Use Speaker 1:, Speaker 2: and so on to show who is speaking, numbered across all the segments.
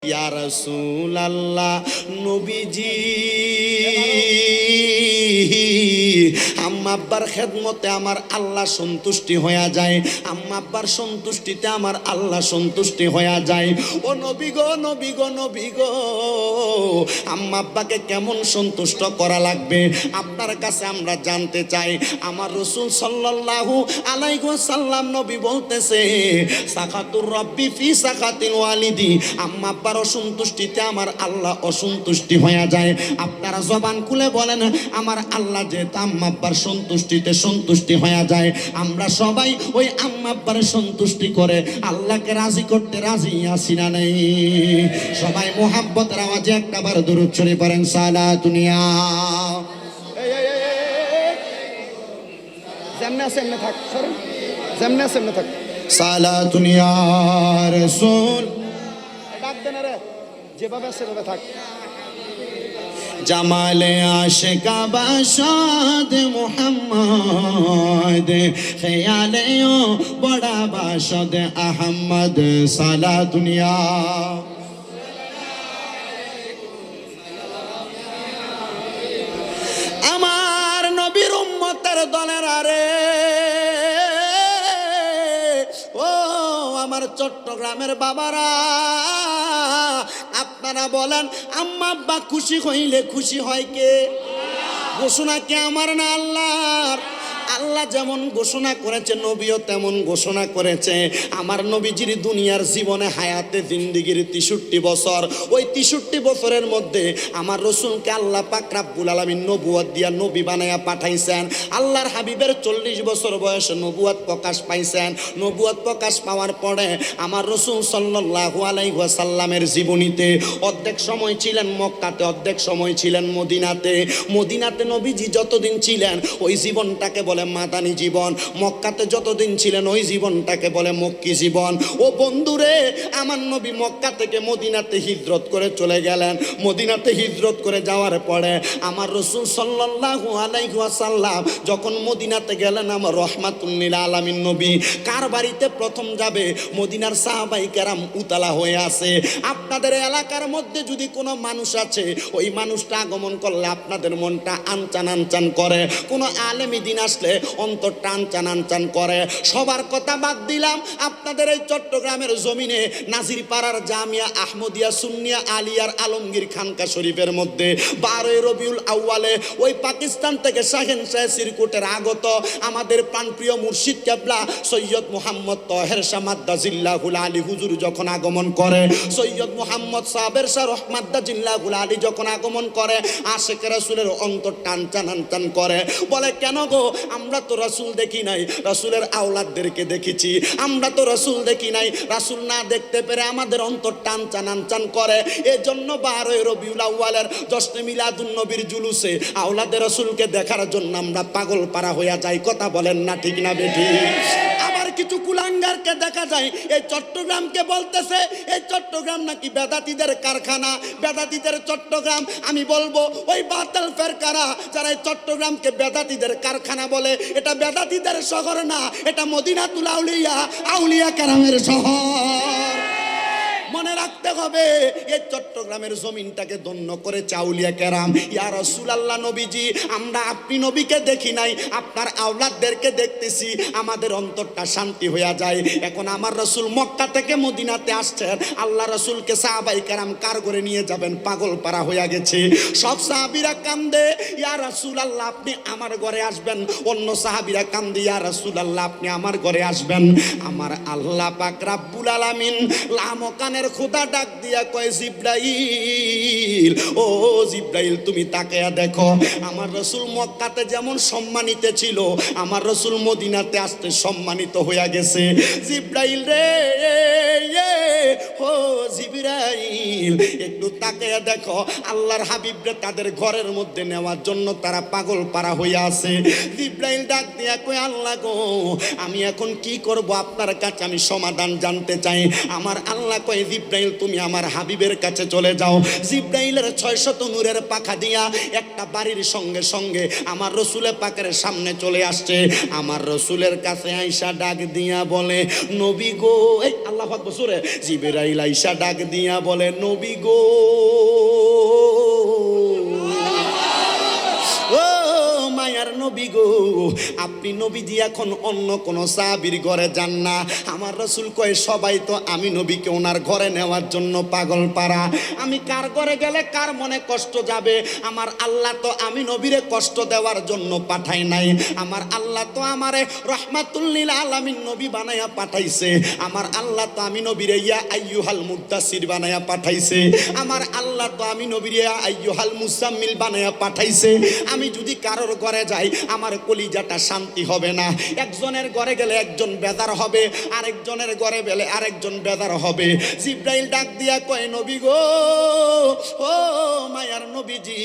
Speaker 1: ইয়া রাসূলুল্লাহ নবীজি আম্মা আব্বার খেদমতে আমার আল্লাহ সন্তুষ্টি হয়ে যায়, আম্মা আব্বার সন্তুষ্টিতে আমার আল্লাহ সন্তুষ্টি হয়ে যায়। ও নবী গো নবী গো নবী গো, আম্মা আব্বাকে কেমন সন্তুষ্ট করা লাগবে আপনার কাছে আমরা জানতে চাই। আমার রাসূল সাল্লাল্লাহু আলাইহি ওয়াসাল্লাম নবী বলতেছে সাখাতুর রব্বি ফি সাখাতিল ওয়ালিদি, আম্মা আব্বার অসন্তুষ্টিতে আমার আল্লাহ অসন্তুষ্টি হয়ে যায়। আপনারা জবান খুলে বলেন আমার আল্লাহ যে আম্মা আব্বার সন্তুষ্টিতে সন্তুষ্টি হয়ে যায়। আমরা সবাই ওই আম্মা আব্বার সন্তুষ্টি করে আল্লাহকে রাজি করতে রাজি আছি না নেই? সবাই মোহাব্বতের আওয়াজে একটাবার দুরূদ শরীফ পড়েন সালাতুন ইয়া। যেমনে আছে এমনে থাক, সরেন, যেমনে আছে এমনে থাক। সালাতুন ইয়া রাসূল, ডাক দেন রে, যেভাবে আছে সেভাবে থাক। জামালে আশিকা বাসাদ মুহাম্মদ, খেয়ালে ও বড়া বাসাদ আহমদ, সালাতুন ইয়া। আমার নবীর উম্মতের দলের আরে ও আমার চট্টগ্রামের বাবারা, আপনারা বলেন আম্মা আব্বা খুশি হইলে খুশি হয় কে? ঘোষণা কে আমার না আল্লাহর? আল্লাহ যেমন ঘোষণা করেছে নবীও তেমন ঘোষণা করেছে। আমার নবীজির দুনিয়ার জীবনে হায়াতে জিন্দিগির 63 বছর, ওই 63 বছরের মধ্যে আমার রাসূলকে আল্লাহ পাক রব্বুল আলামিন নবুয়ত দিয়া নবী বানায়া পাঠাইছেন। আল্লাহর হাবিবের 40 বছর বয়সে নবুয়ত প্রকাশ পাইছেন। নবুয়ত প্রকাশ পাওয়ার পরে আমার রাসূল সাল্লাল্লাহু আলাইহি ওয়াসাল্লামের জীবনীতে অর্ধেক সময় ছিলেন মক্কাতে, অর্ধেক সময় ছিলেন মদিনাতে। মদিনাতে নবীজি যতদিন ছিলেন ওই জীবনটাকে বলে মাদানী জীবন, মক্কাতে যতদিন ছিলেন ওই জীবনটাকে বলে মক্কি জীবন। ও বন্ধুরে, আমার নবী মক্কা থেকে মদিনাতে হিজরত করে চলে গেলেন। মদিনাতে হিজরত করে যাওয়ার পরে আমার রাসূল সাল্লাল্লাহু আলাইহি ওয়াসাল্লাম যখন মদিনাতে গেলেন, আমার রহমাতুল লিল আলামিন নবী কার বাড়িতে প্রথম যাবে? মদিনার সাহাবায়ে কেরাম উতালা হয়ে আছে। আপনাদের এলাকার মধ্যে যদি কোনো মানুষ আছে, ওই মানুষটা আগমন করলে আপনাদের মনটা আনচান আনচান করে। কোনো আলেমী দিন আসলে অন্তর টান চান আনচান করে। সবার কথা বাদ দিলাম, আপনাদের এই চট্টগ্রামের জমিনে নাজির পাড়ার জামিয়া আহমদিয়া সুন্নিয়া আলিয়ার আলমগীর খানকা শরীফের মধ্যে 12 রবিউল আউয়ালে ওই পাকিস্তান থেকে শাহেন শাহ সিরকুটের আগত আমাদের প্রাণপ্রিয় মুর্শিদ কেবলা সৈয়দ মোহাম্মদ তহের শাহ মাদ্দাজিল্লাহুল আলী হুজুর যখন আগমন করে, সৈয়দ মোহাম্মদ সাবের শাহ রহমাদ্দাজিল্লাহুল আলী যখন আগমন করে, আশিক রাসূলের অন্তর টান চান আনচান করে। বলে কেন গো, আমরা তো রাসূল দেখি নাই, রাসূলের আওলাদদেরকে দেখেছি। আমরা তো রাসূল দেখি নাই, রাসূল না দেখতে পেরে আমাদের অন্তর টান চান আনচান করে। এজন্য 12 রবিউল আউয়ালের জশ্নে মিলাদুন নবীর জুলুসে আওলাদে রাসূলকে দেখার জন্য আমরা পাগল পারা হইয়া যাই। কথা বলেন না ঠিক না বেঠি? আবার কিছু কুলাঙ্গারকে দেখা যায় এই চট্টগ্রামকে বলতেছে এই চট্টগ্রাম নাকি বেদাতীদের কারখানা, বেদাতীদের চট্টগ্রাম। আমি বলবো ওই বাতিল ফেরকারা যারা এই চট্টগ্রামকে বেদাতীদের কারখানা বলে, এটা বেদাতীদের শহর না, এটা মদিনাতুল আউলিয়া, আউলিয়া কেরামের শহর। মনে রাখতে হবে, এই চট্টগ্রামের জমিনটাকে ধন্য করে আউলিয়া কেরাম। ইয়া রাসূলুল্লাহ নবীজি, আমরা আপনি নবীকে দেখি নাই, আপনার আওলাদদেরকে দেখতেছি, আমাদের অন্তরটা শান্তি হয়ে যায়। এখন আমার রাসূল মক্কা থেকে মদিনাতে আসছেন, আল্লাহ রাসূলকে সাহাবায়ে কেরাম কার করে নিয়ে যাবেন? পাগল পারা হয়ে গেছে। সব সাহাবীরা কান্দে, ইয়া রাসূলুল্লাহ আপনি আমার ঘরে আসবেন। অন্য সাহাবীরা কান্দে, ইয়া রাসূলুল্লাহ আপনি আমার ঘরে আসবেন। আমার আল্লাহ পাক রব্বুল আলামিন লামকানের খোদা ডাক দিয়া কয়, জিব্রাইল, ও জিব্রাইল তুমি তাকায়া দেখো, আমার রাসূল মক্কাতে যেমন সম্মানিত ছিল, আমার রাসূল মদিনাতে আসতে সম্মানিত হইয়া গেছে। জিব্রাইল রে, ও জিব্রাইল একটু তাকায়া দেখো, আল্লাহর হাবিবরে তাদের ঘরের মধ্যে নেওয়ার জন্য তারা পাগল পারা হইয়া আছে। জিব্রাইল ডাক দিয়া কয়, আল্লাহ গো আমি এখন কি করব? আপনার কাছে আমি সমাধান জানতে চাই। আমার আল্লাহ কয়, জিব্রাইল তুমি আমার হাবিবের কাছে চলে যাও। জিব্রাইলের 600 নূরের পাখা দিয়া একটা বাড়ির সঙ্গে সঙ্গে আমার রাসূলের পাকের সামনে চলে আসছে। আমার রাসূলের কাছে আয়েশা ডাক দিয়া বলে, নবী গো, এই আল্লাহু আকবার সুরে, জিব্রাইল আয়েশা ডাক দিয়া বলে, নবী গো, ও মায়ার নবী গো, আপনি নবীজি এখন অন্য কোন সাহাবীর ঘরে যান না। আমার রাসূল কয় সবাই তো আমি নবীকে ওনার ঘরে নেওয়ার জন্য পাগল পারা। আমি কার ঘরে গেলে কার মনে কষ্ট যাবে? আমার আল্লাহ তো আমি নবীরে কষ্ট দেওয়ার জন্য পাঠাই নাই। আমার আল্লাহ তো আমারে রহমাতুল লিল আলামিন নবী বানায়া পাঠাইছে। আমার আল্লাহ তো আমি নবীরে ইয়া আইয়ুহাল মুদ্দাসির বানায়া পাঠাইছে। আমার আল্লাহ তো আমি নবীরে ইয়া আইয়ুহাল মুসাম্মিল বানায়া পাঠাইছে। আমি যদি কারোর ঘরে যাই আমার কলিজাটা শান্তি হবে না। একজনের ঘরে গেলে একজন বেদার হবে, আরেকজনের ঘরে গেলে আরেকজন বেদার হবে। জিব্রাইল ডাক দিয়া কয় নবী গো, ও মায়ার নবীজি,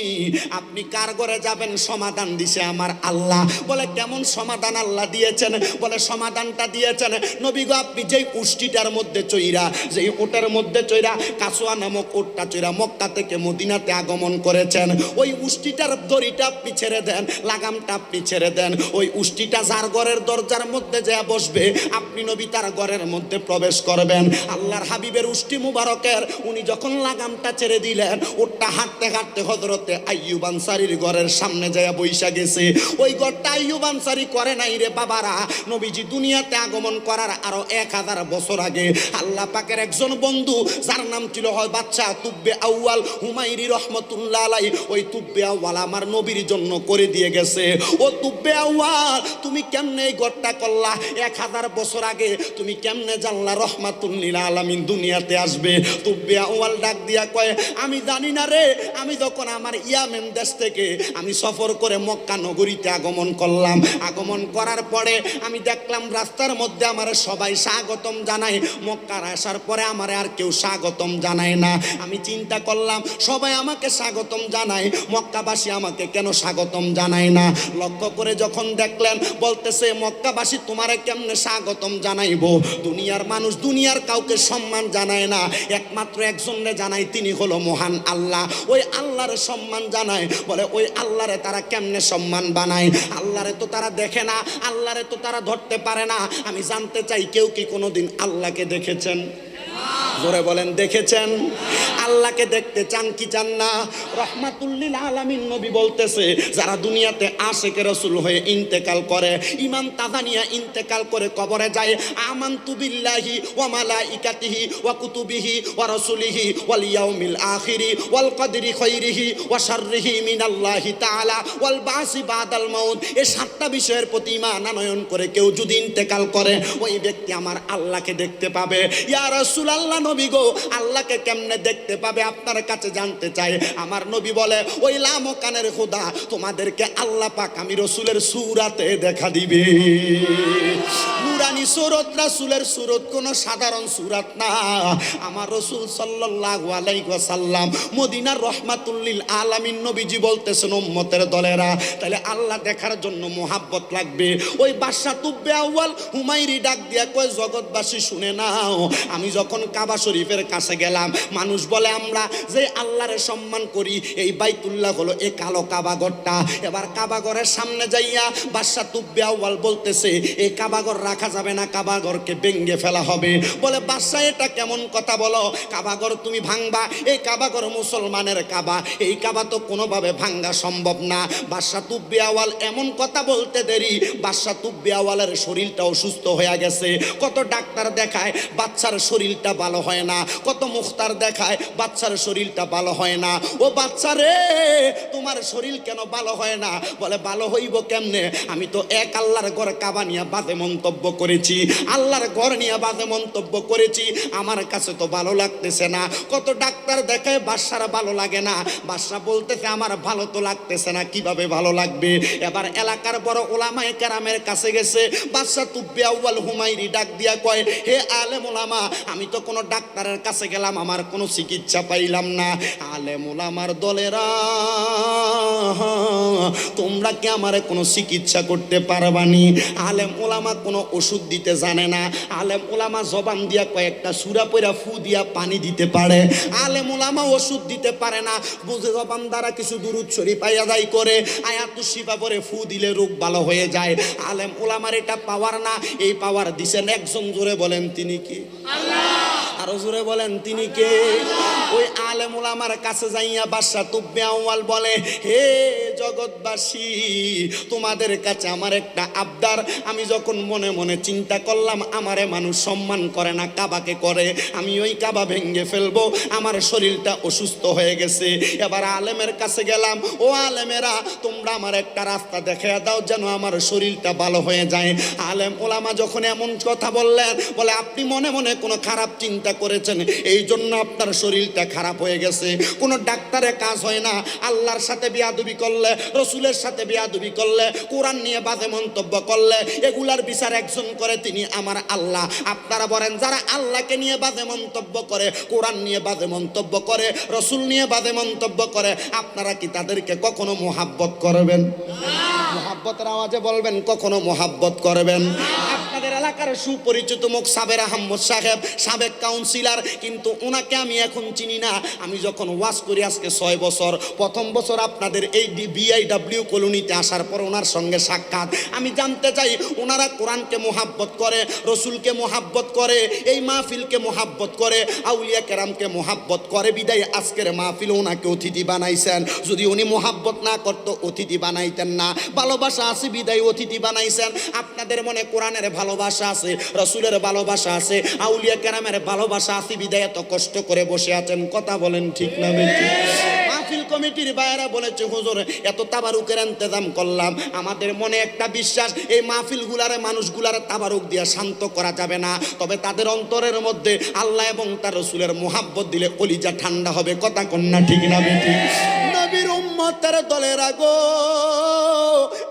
Speaker 1: আপনি কার ঘরে যাবেন? সমাধান দিছে আমার আল্লাহ। বলে কেমন সমাধান আল্লাহ দিয়েছেন? বলে সমাধানটা দিয়েছেন নবী গো, আপনি যেই উষ্টিটার মধ্যে চইরা, যেই ওটার মধ্যে চইরা, কাসোয়া নামক ওটটা চইরা মক্কা থেকে মদিনাতে আগমন করেছেন, ওই উষ্টিটার দড়িটা আপনি ছেড়ে দেন, লাগামটা আপনি ছেড়ে দেন। ওই উষ্টিটা যার ঘরের দরজার মধ্যে যা বসবে আপনি নবী তার ঘরের মধ্যে প্রবেশ করবেন। আল্লাহর হাবিবের উষ্টি মুবারকের উনি যখন লাগামটা ছেড়ে দিলেন, ওটা হাঁটতে হাঁটতে হযরতে আইয়ুব আনসারীর ঘরের সামনে যায় বইসা গেছে। ওই ঘরটা আইয়ুব আনসারী করে নাই রে বাবারা। নবীজি দুনিয়াতে আগমন করার আরো 1000 বছর আগে আল্লাহ পাকের একজন বন্ধু যার নাম ছিল হয় বাদশা তুব্বে আউয়াল হুমায়রি রহমাতুল্লাহ আলাইহি, ওই তুব্বে আউয়াল আমার নবীর জন্য করে দিয়ে গেছে। ও তুব্বে আউয়াল, তুমি কেমনে এই ঘরটা করলা? 1000 বছর আগে তুমি কেমনে জানলা রহমাতুল লিল আলামিন দুনিয়াতে আসবে? তুব্বে আউয়াল ডাক দিয়া কয় আমি জানি না রে। আমি যখন আমার ইয়ামেন দেশ থেকে আমি সফর করে মক্কা নগরীতে আগমন করলাম, আগমন করার পরে আমি দেখলাম রাস্তার মধ্যে আমার সবাই স্বাগতম জানায়। মক্কার আসার পরে আমার আর কেউ স্বাগতম জানায় না। আমি চিন্তা করলাম সবাই আমাকে স্বাগতম জানায়, মক্কাবাসী আমাকে কেন স্বাগতম জানায় না? লক্ষ্য করে যখন দেখলেন বলতেছে মক্কাবাসী তোমারে কেমনে স্বাগতম জানাইবো? দুনিয়ার মানুষ দুনিয়ার কাউকে সম্মান জানায় না, একমাত্র একজনরে জানায়, তিনি হলো মহান আল্লাহ। ওই আল্লাহরে সম্মান জানায়। বলে ওই আল্লাহরে তারা কেমনে সম্মান বানায়? আল্লাহরে তো তারা দেখে না, আল্লাহরে তো তারা ধরতে পারে না। আমি জানতে চাই কেউ কি কোনোদিন আল্লাহকে দেখেছেন? জোরে বলেন দেখেছেন? আল্লাহকে দেখতে চান কি চান না? রহমাতুল লিল আলামিন নবী বলতেছে যারা দুনিয়াতে আশিকে রাসূল হয়ে ইন্তেকাল করে, ঈমান তাজা নিয়ে ইন্তেকাল করে কবরে যায়, আমানতু বিল্লাহি ওয়া মালাইকাতিহি ওয়া কুতুবিহি ওয়া রাসূলিহি ওয়াল ইয়াউমিল আখিরি ওয়াল কদরি খাইরিহি ওয়া শাররিহি মিনাল্লাহি তাআলা ওয়াল বাসি বাদাল মাউত, এই 7টা বিষয়ের প্রতি ঈমান আনয়ন করে কেউ যদি ইন্তেকাল করে ওই ব্যক্তি আমার আল্লাহকে দেখতে পাবে। ইয়া রাসূলুল্লাহ নবী গো, আল্লাহকে কেমনে দেখতে পাবে আপনার কাছে জানতে চাই। আমার নবী বলে ওই লামকানের খোদা তোমাদেরকে আল্লাহ পাক আমি রাসূলের সূরাতে দেখা দিবে। নুরানি সূরত, রাসূলের সূরত কোনো সাধারণ সূরত না। আমার রাসূল সাল্লাল্লাহু আলাইহি ওয়াসাল্লাম মদিনার রহমাতুল লিল আলামিন নবীজি বলতেছেন উম্মতের দলেরা, তাহলে আল্লাহ দেখার জন্য মোহাব্বত লাগবে। ওই বাদশা তুব্বে আউয়াল হুমায়রি ডাক দিয়া কয় জগৎবাসী শুনে নাও, আমি যখন কাবা শরীফের কাছে গেলাম মানুষ বলে আমরা যে আল্লাহরে সম্মান করি এই বাইতুল্লাহ হলো এই কালো কাবাঘরটা। এবার কাবাঘরের সামনে যাইয়া বাদশা তুব্বে আউয়াল বলতেছে এই কাবাঘর রাখা যাবে না, কাবাঘরকে ভেঙে ফেলা হবে। বলে বাদশা এটা কেমন কথা বলো? কাবাঘর তুমি ভাঙবা? এই কাবাঘর মুসলমানের কাবা, এই কাবা তো কোনোভাবে ভাঙা সম্ভব না। বাদশা তুব্বে আউয়াল এমন কথা বলতে দেরি বাদশা তুব্বে আউয়ালের শরীরটা অসুস্থ হয়ে গেছে। কত ডাক্তার দেখায় বাচ্চার শরীরটা ভালো হয় না, কত মুখতার দেখায় বাচ্চার শরীরটা ভালো হয় না। ও বাচ্চা রে, তোমার শরীর কেন ভালো হয় না? বলে ভালো হইব কেমনে? আমি তো এক আল্লাহর ঘর কাবা নিয়ে বাজে মন্তব্য করেছি, আল্লাহর ঘর নিয়ে বাজে মন্তব্য করেছি, আমার কাছে তো ভালো লাগতেছে না। কত ডাক্তার দেখায় বাদশার ভালো লাগে না। বাদশা বলতেছে আমার ভালো তো লাগতেছে না, কিভাবে ভালো লাগবে? এবার এলাকার বড় ওলামায়ে কেরামের কাছে গেছে। বাদশা তুব্বে আউয়াল হুমায়রি ডাক দিয়া কয় হে আলেম ওলামা, আমি তো কোনো ডাক্তারের কাছে গেলাম আমার কোনো চিকিৎসা পাইলাম না। আলেম ওলামার দলেরা তোমরা কি আমারে কোনো চিকিৎসা করতে পারবানি? আলেম ওলামা কোনো ওষুধ দিতে জানে না। আলেম ওলামা জবান দিয়া কয়েকটা সূরা পড়া ফু দিয়া পানি দিতে পারে, আলেম ওলামা ওষুধ দিতে পারে না। বুঝে জবান দ্বারা কিছু দুরূদ শরীফ আদায় করে আয়াতুশ শিফা পড়ে ফু দিলে রোগ ভালো হয়ে যায়। আলেম ওলামার এটা পাওয়ার না, এই পাওয়ার দিছেন একজন, জোরে বলেন তিনি কি? আল্লাহ। আরো জোরে বলেন তিনি কে? ওই আলেম ওলামার কাছে যাইয়া বাদশাহ তুব্বে আউয়াল বলে, হে জগৎবাসী, তোমাদের কাছে আমার একটা আবদার। আমি যখন মনে মনে চিন্তা করলাম আমারে মানুষ সম্মান করে না, কাবাকে করে, আমি ওই কাবা ভেঙে ফেলবো, আমার শরীরটা অসুস্থ হয়ে গেছে। এবার আলেমের কাছে গেলাম, ও আলেমেরা, তোমরা আমার একটা রাস্তা দেখাইয়া দাও যেন আমার শরীরটা ভালো হয়ে যায়। আলেম ওলামা যখন এমন কথা বললেন, বলে আপনি মনে মনে কোনো খারাপ চিন্তা করেছেন, এই জন্য আপনার শরীরটা খারাপ হয়ে গেছে। কোনো ডাক্তারের কাজ হয় না। আল্লাহর সাথে বিয়াদবি করলে, রসুলের সাথে বিয়াদবি করলে, কোরআন নিয়ে বাজে মন্তব্য করলে, এগুলার বিচার একজন করে, তিনি আমার আল্লাহ। আপনারা বলেন, যারা আল্লাহকে নিয়ে বাজে মন্তব্য করে, কোরআন নিয়ে বাজে মন্তব্য করে, রসুল নিয়ে বাজে মন্তব্য করে, আপনারা কি তাদেরকে কখনো মোহাব্বত করবেন? মোহাব্বতের আওয়াজে বলবেন, কখনো মোহাব্বত করবেন? আপনাদের এলাকার সুপরিচিত মুখ সাবের আহমদ সাহেব, সাবেক কাউন্সিলর, কিন্তু ওনাকে আমি এখন চিনি না। আমি যখন ওয়াজ করি আজকে 6 বছর, প্রথম বছর আপনাদের এই BIW কলোনিতে আসার পর ওনার সঙ্গে সাক্ষাৎ। আমি জানতে চাই, ওনারা কোরআনকে মোহাব্বত করে, রসুলকে মোহাব্বত করে, এই মাহফিলকে মোহাব্বত করে, আউলিয়া কেরামকে মোহাব্বত করে, বিদায় আজকের মাহফিল ওনাকে অতিথি বানাইছেন। যদি উনি মোহাব্বত না করতো, অতিথি বানাইতেন না। ভালোবাসা আছে বিদায় অতিথি বানাইছেন। আপনাদের মনে কোরআনের ভালোবাসা আছে, রসুলের ভালোবাসা আছে, আউলিয়া কেরামের ভালোবাসা আছে বিদায় এত কষ্ট করে বসে আছেন। কথা বলেন ঠিক না বেঠিক? মাহফিল কমিটির বাইরে বলেছে, হুজুর এত তাবারুকের ইন্তজাম করলাম, আমাদের মনে একটা বিশ্বাস, এই মাহফিলগুলারে মানুষগুলার তাবারুক দিয়ে শান্ত করা যাবে না, তবে তাদের অন্তরের মধ্যে আল্লাহ এবং তার রসুলের মোহাব্বত দিলে কলিজা ঠান্ডা হবে। কথা কন্যা ঠিক না বেঠিক? নবীর উম্মতের দলের আগো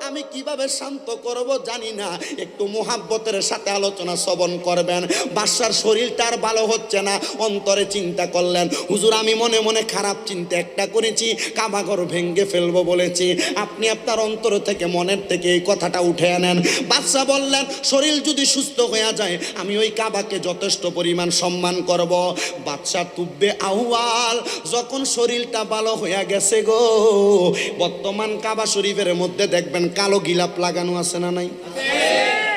Speaker 1: আমি কিভাবে শান্ত করব জানি না, একটু মোহাব্বতের সাথে আলোচনা শ্রবণ করবেন। বাদশার শরীরটা আর ভালো হচ্ছে না, অন্তরে চিন্তা করলেন, হুজুর আমি মনে মনে খারাপ চিন্তা একটা করেছি, কাবাঘর ভেঙে ফেলবো বলেছি। আপনি আপনার অন্তর থেকে, মনের থেকে এই কথাটা উঠে আনেন। বাদশা বললেন, শরীর যদি সুস্থ হয়ে যায় আমি ওই কাবাকে যথেষ্ট পরিমাণ সম্মান করব। বাদশা তুব্বে আউয়াল যখন শরীরটা ভালো হয়ে গেছে গো, বর্তমান কাবা শরীফের মধ্যে দেখবেন কালো গিলাপ লাগানো আছে না নাই?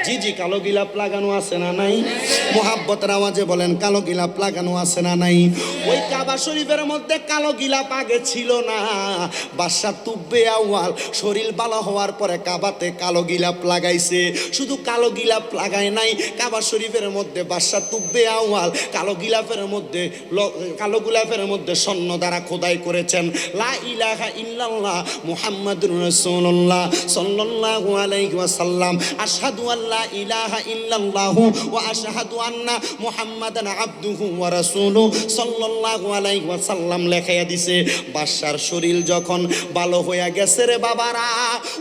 Speaker 1: জি জি, কালো গিলাপ লাগানো আছে না নাই? মোহাব্বতের আওয়াজে বলেন, কালো গিলাপ লাগানো আছে না নাই? ওই কাবা শরীফের মধ্যে কালো গিলাপ আগে ছিল না। বাদশা তুব্বে আউয়াল শরীর ভালো হওয়ার পরে কাবাতে কালো গিলাপ লাগাইছে। শুধু কালো গিলাপ লাগায় নাই, কাবা শরীফের মধ্যে বাদশা তুব্বে আউয়াল কালো গিলাপের মধ্যে স্বর্ণ দ্বারা খোদাই করেছেন, লা ইলাহা ইল্লাল্লাহ মুহাম্মাদুর রাসূলুল্লাহ সাল্লাল্লাহু আলাইহি ওয়াসাল্লাম, আশহাদু আল্লা ইলাহা ইল্লাল্লাহু ওয়া আশহাদু আন্না মুহাম্মাদান আবদুহু ওয়া রাসূলুহু সাল্লাল্লাহু আলাইহি ওয়াসাল্লাম লেখাইয়া দিছে। বাদশার শরীর যখন ভালো হয়ে গেছে রে বাবারা,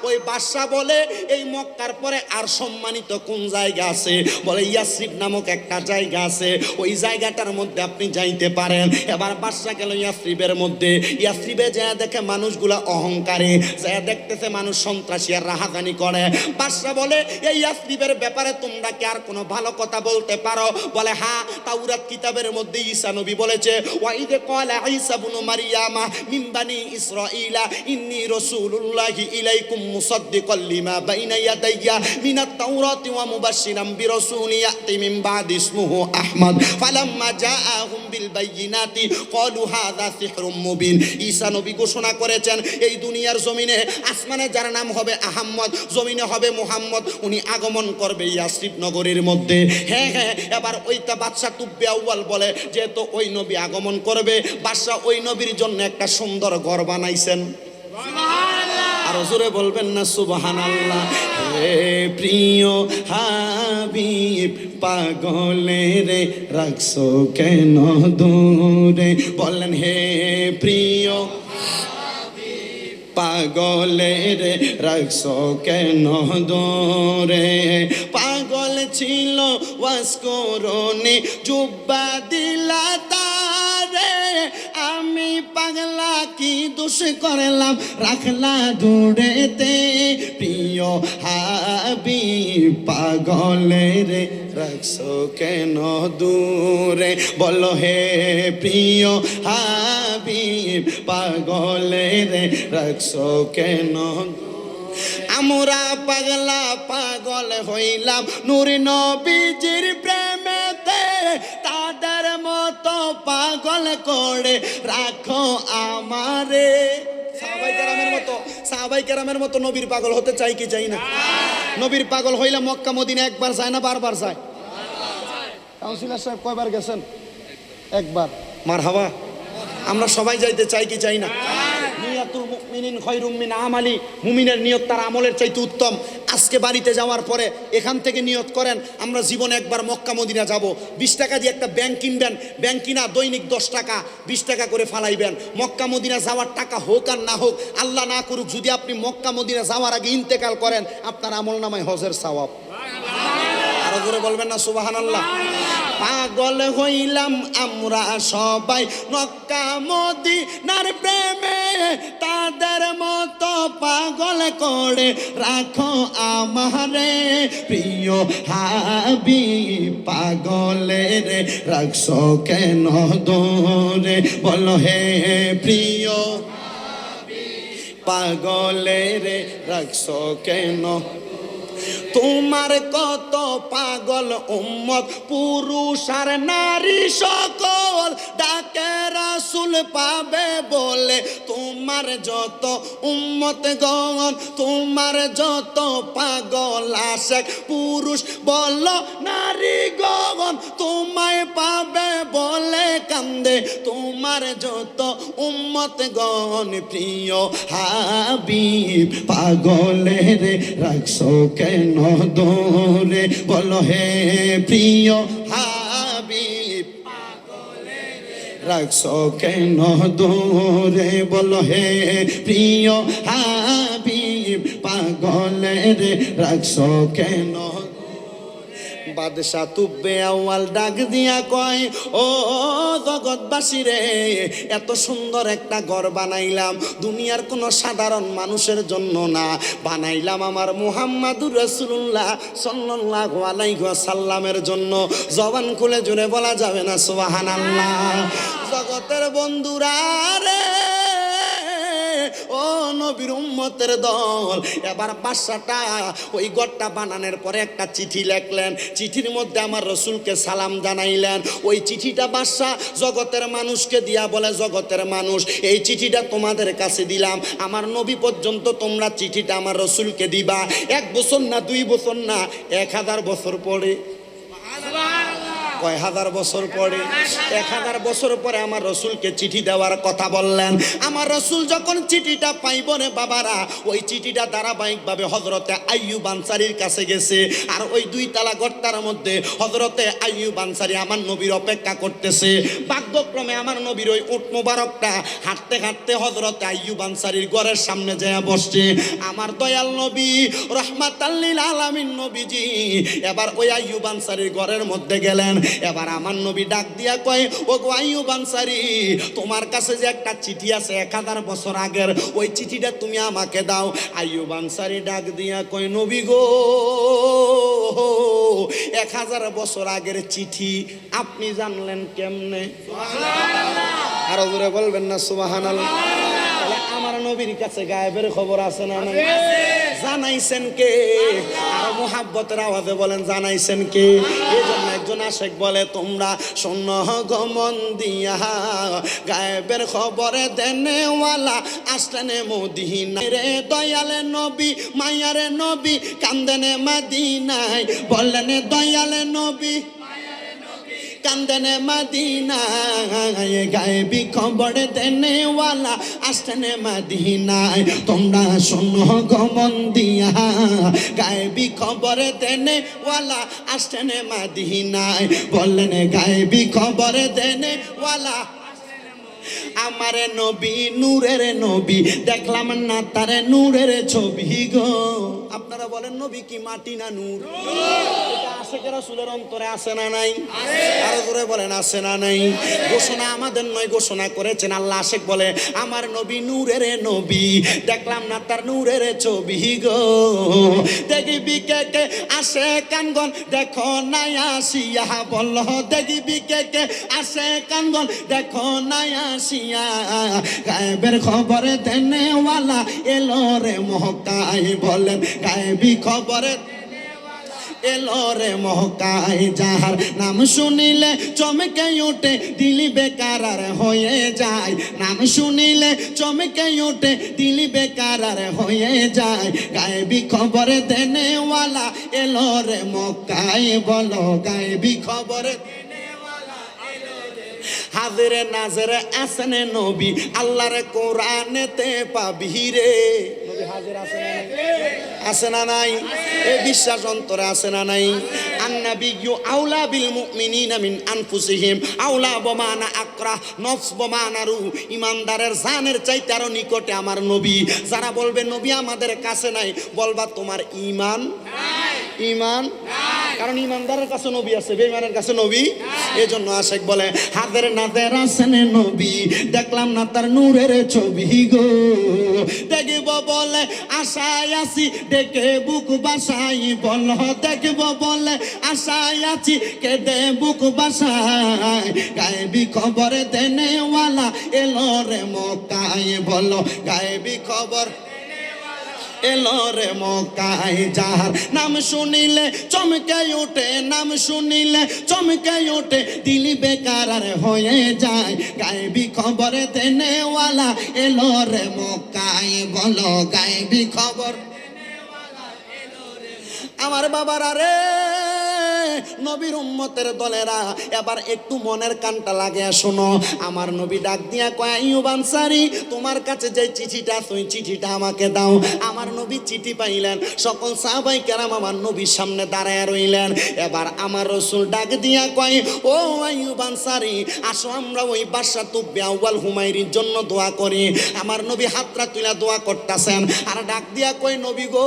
Speaker 1: ওই বাদশা বলে, এই মক্কার পরে আর সম্মানিত কোন জায়গা আছে? বলে ইয়াসরিব নামক একটা জায়গা আছে, ওই জায়গাটার মধ্যে আপনি যাইতে পারেন। এবার বাদশা গেল ইয়াসরিবের মধ্যে। ইয়াসরিবে যা দেখে মানুষগুলা অহংকারী, যা দেখতেছে মানুষ সন্ত্রাসী আর রাহাজানি করে। বাদশা বলে, এই ইয়াসরিবের ব্যাপারে তোমরা কি আর কোনো ভালো কথা বলতে পারো? বলে হ্যাঁ, তাওরাত কিতাবের মধ্যে ঈসা নবী বলেছে, ওয়াইদে ক্বালা ঈসা ইবনু মারইয়ামা মিন বানি ইসরাঈলা ইন্নী রাসূলুল্লাহি ইলাইকুম মুসাদ্দিকাল লিমা বাইনা ইয়াদাইয়া মিনাত তাওরাতি ওয়া মুবাশশিরাম বিরাসূলি ইয়াতি মিন বাদি ইসমুহু আহমদ ফালাম্মা জাআহুম বিল বাইয়িনাতি ক্বালু হাযা সিহরুম মুবিন। ঈসা নবী ঘোষণা করেছেন, এই দুনিয়ার জমিনে, আসমানে যার নাম হবে আহমদ, জমিনে হবে মুহাম্মদ, উনি আগমন করবে ইয়াসরিব নগরীর মধ্যে। হ্যাঁ হ্যাঁ, এবার ওইটা বাদশা তুব্বে আউয়াল বলে, যেহেতু ওই নবী আগমন করবে, বাদশা ওই নবীর জন্য একটা সুন্দর ঘর বানাইছেন। আর জোরে বলবেন না সুবহানাল্লাহ? হে প্রিয় হাবিব পাগলের রাখছো কেন দূরে? বলেন, হে প্রিয় পাগলের রাখছো কেন দূরে? পাগল ছিল ওয়াজ করনি, জুব্বা দিলা তারে, আমি পাগলা কি দোষ করলাম, রাখলা দূরেতে। প্রিয় হাবিব পাগলের রাখছো কেন দূরে? বলো হে প্রিয় হাবিব পাগলের রাখছো কেন? আমরা পাগলা পাগল হইলাম নূর নবীজির প্রেমেতে, তাদের মতো পাগল করে রাখো আমারে। সাহাবাই কেরামের মতো নবীর পাগল হতে চাই কি চাই না? নবীর পাগল হইলে মক্কা মদিনা একবার যায় না বারবার যায়? কাউন্সিলর সাহেব কয়বার গেছেন? একবার। মারহাবা। আমরা সবাই যাইতে চাই কি চাই না? নিয়াতুল মুমিনিন খায়রুম মিন আমালি, মুমিনের নিয়ত তার আমলের চাইতে উত্তম। আজকে বাড়িতে যাওয়ার পরে এখান থেকে নিয়ত করেন আমরা জীবনে একবার মক্কা মদিনা যাব। 20 টাকা দিয়ে একটা ব্যাংক কিনবেন, ব্যাংক কিনা দৈনিক 10 টাকা 20 টাকা করে ফালাইবেন। মক্কা মদিনা যাওয়ার টাকা হোক আর না হোক, আল্লাহ না করুক, যদি আপনি মক্কা মদিনা যাওয়ার আগে ইন্তেকাল করেন আপনার আমল নামায় হজের সওয়াব। আরো জোরে বলবেন না সুবহানাল্লাহ? পাগল হইলাম আমরা সবাই মক্কা মদিনার প্রেমে, তাদের মতো পাগল করে রাখো আমারে। প্রিয় হাবিব পাগলের রাখছো কেন দূরে, বলো হে প্রিয় পাগলের রাখছো কেন? তোমার কত পাগল উম্মত পুরুষ আর নারী সকল, ডাকে রাসূল পাবে বলে তোমার যত উম্মত গণ, তোমার যত পাগল আশিক পুরুষ বলো নারী গণ, তোমায় পাবে বলে কান্দে তোমার যত উম্মত গণ। প্রিয় হাবিব পাগলের রাখছো কেন দূরে, বলো হে প্রিয় হাবিব পাগলের রাখছো কেন দূরে, বলো হে প্রিয় হাবিব পাগলের রাখছো কেন? বাদশা তুব্বে আউয়াল ডাক দিয়া কয়, ও জগৎবাসী রে, এত সুন্দর একটা ঘর বানাইলাম দুনিয়ার কোনো সাধারণ মানুষের জন্য না, বানাইলাম আমার মুহাম্মাদুর রাসূলুল্লাহ সাল্লাল্লাহু আলাইহি ওয়াসাল্লামের জন্য। জবান খুলে জোরে বলা যাবে না সুবহানাল্লাহ? জগতের বন্ধুরা রে, ও নবীর উম্মতের দল, এবার বাদশাটা ওই ঘরটা বানানোর পরে একটা চিঠি লিখলেন। চিঠির মধ্যে আমার রসুলকে সালাম জানাইলেন। ওই চিঠিটা বাদশা জগতের মানুষকে দিয়া বলে, জগতের মানুষ এই চিঠিটা তোমাদের কাছে দিলাম, আমার নবী পর্যন্ত তোমরা চিঠিটা আমার রসুলকে দিবা। 1 বছর না 2 বছর না 1000 বছর পরে, কয় হাজার বছর পরে, 1000 বছর পরে আমার রসুলকে চিঠি দেওয়ার কথা বললেন। আমার রসুল যখন চিঠিটা পাইব রে বাবারা, ওই চিঠিটা ধারাবাহিকভাবে হযরতে আইয়ুব আনসারীর কাছে গেছে। আর ওই 2 তালা ঘরটার মধ্যে হযরতে আইয়ুব আনসারী আমার নবীর অপেক্ষা করতেছে। ভাগ্যক্রমে আমার নবীর ওই উট মোবারকটা হাঁটতে হাঁটতে হযরতে আইয়ুব আনসারীর ঘরের সামনে যেয়ে বসছে। আমার দয়াল নবী রাহমাতাল লিল আলামিন নবীজি এবার ওই আইয়ুব আনসারীর ঘরের মধ্যে গেলেন। এবার আমার নবী ডাক দিয়া কয়, ও গো আইয়ুব আনসারী, তোমার কাছে যে একটা চিঠি আছে 1000 বছর আগের, ওই চিঠিটা তুমি আমাকে দাও। আইয়ুব আনসারী ডাক দিয়া কয়, নবী গো, 1000 বছর আগের চিঠি আপনি জানলেন কেমনে? সুবহানাল্লাহ। আরো জোরে বলবেন না সুবহানাল্লাহ? তাহলে আমার নবীর কাছে গায়েবের খবর আছে না নাই? জানাইছেন কে? আর মুহাব্বতের আওয়াজে বলেন জানাইছেন কে? এই জন্য একজন আশেক বলে, তোমরা শোনো গো মন দিয়া, গায়েবের খবরে দেনেওয়ালা আসলেনে মদিনা রে, দয়ালে নবী মায়ারে নবী কান্দেনে মদিনায়, বললেন দয়ালে নবী কান্দনে মদিনায়, গায়েবী খবর দেনেওয়ালা আসতেনে মদিনায়। তোমরা শোনো গো মন দিয়া, গায়েবী খবর দেনেওয়ালা আসতেনে মদিনায়, বললেন গায়েবী খবর দেনেওয়ালা আমারে নবী নূরের নবী, দেখলাম না তারে নূরের ছবি গো। আপনারা বলেন নবী কি মাটি না নূর? এটা আশিকের রাসূলের অন্তরে আছে না নাই? আরো জোরে বলেন আছে না নাই? ঘোষণা আমাদের নয়, ঘোষণা করেছেন আল্লাহ। আশিক বলে আমার নবী নূরের নবী, দেখলাম না তার নূরের ছবি গো। দেখবি কে কে আসে কানগন, দেখো নাই আসিয়া, বল দেখবি কে কে আসে কানগন, দেখো নাই আসিয়া, গায়েবের খবরে দেনেওয়ালা এলো রে মক্কায়, বলেন গায়েবী খবরে এলো রে মহকায় যাহার নাম শুনিলে চমকে ওঠে দিলি বেকার আর হয়ে যায় নাম শুনিলে চমকে ওঠে দিলি বেকার আর হয়ে যায় গায়েবী খবর দেনেওয়ালা এলো রে মক্কায় বলো গায়েবী খবর হাজিরে নাজরে আসেনে নবী আল্লাহর কোরআনেতে পাবি রে নবী হাজির আছে না নাই এই বিশ্বাস অন্তরে আছে না নাই আন্নাবিয়্যু আউলা বিল মুমিনিনা মিন আনফুসিহিম আউলা বমানা আকরা নফস বমানা রু ইমানদারের জানের চাইতে আরো নিকটে আমার নবী যারা বলবে নবী আমাদের কাছে নাই বলবা তোমার ঈমান নাই ঈমান নাই কারণ ইমানদারের কাছে নবী আছে বেঈমানের কাছে নবী এজন্য আশিক বলে হাজির নাজের আসেনে নবী দেখলাম না তার নূরের ছবি গো দেখব বলে আশায় আছি দেখে বুক বাসাই বল দেখব বলে আশায় আছি কেঁদে বুক বাসায় গায়েবী খবর দেনেওয়ালা এলো রে মক্কায় বলো গায়েবী খবর এলো রে মক্কায় যাহার নাম শুনিলে চমকে ওঠে নাম শুনিলে চমকে ওঠে দিলি বেকার আর হয়ে যায় গায়েবী খবর দেনেওয়ালা এলো রে মক্কায় বলো গায়েবী খবর আমার বাবারা রে নবীর উম্মতের দলেরা এবার একটু মনের কানটা লাগে শোনো আমার নবী ডাক দিয়া কয় আইয়ুব আনসারী তোমার কাছে যে চিঠিটা ওই চিঠিটা আমাকে দাও আমার নবী চিঠি পাইলেন সকল সাহাবায়ে কেরাম আমার নবীর সামনে দাঁড়ায় রইলেন এবার আমার রাসূল ডাক দিয়া কয় ও আইয়ুব আনসারী আসো আমরা ওই বাদশা তুব্বে আউয়াল হুমায়রির জন্য দোয়া করি আমার নবী হাতটা তুলে দোয়া করতেছেন আর ডাক দিয়া কয় নবী গো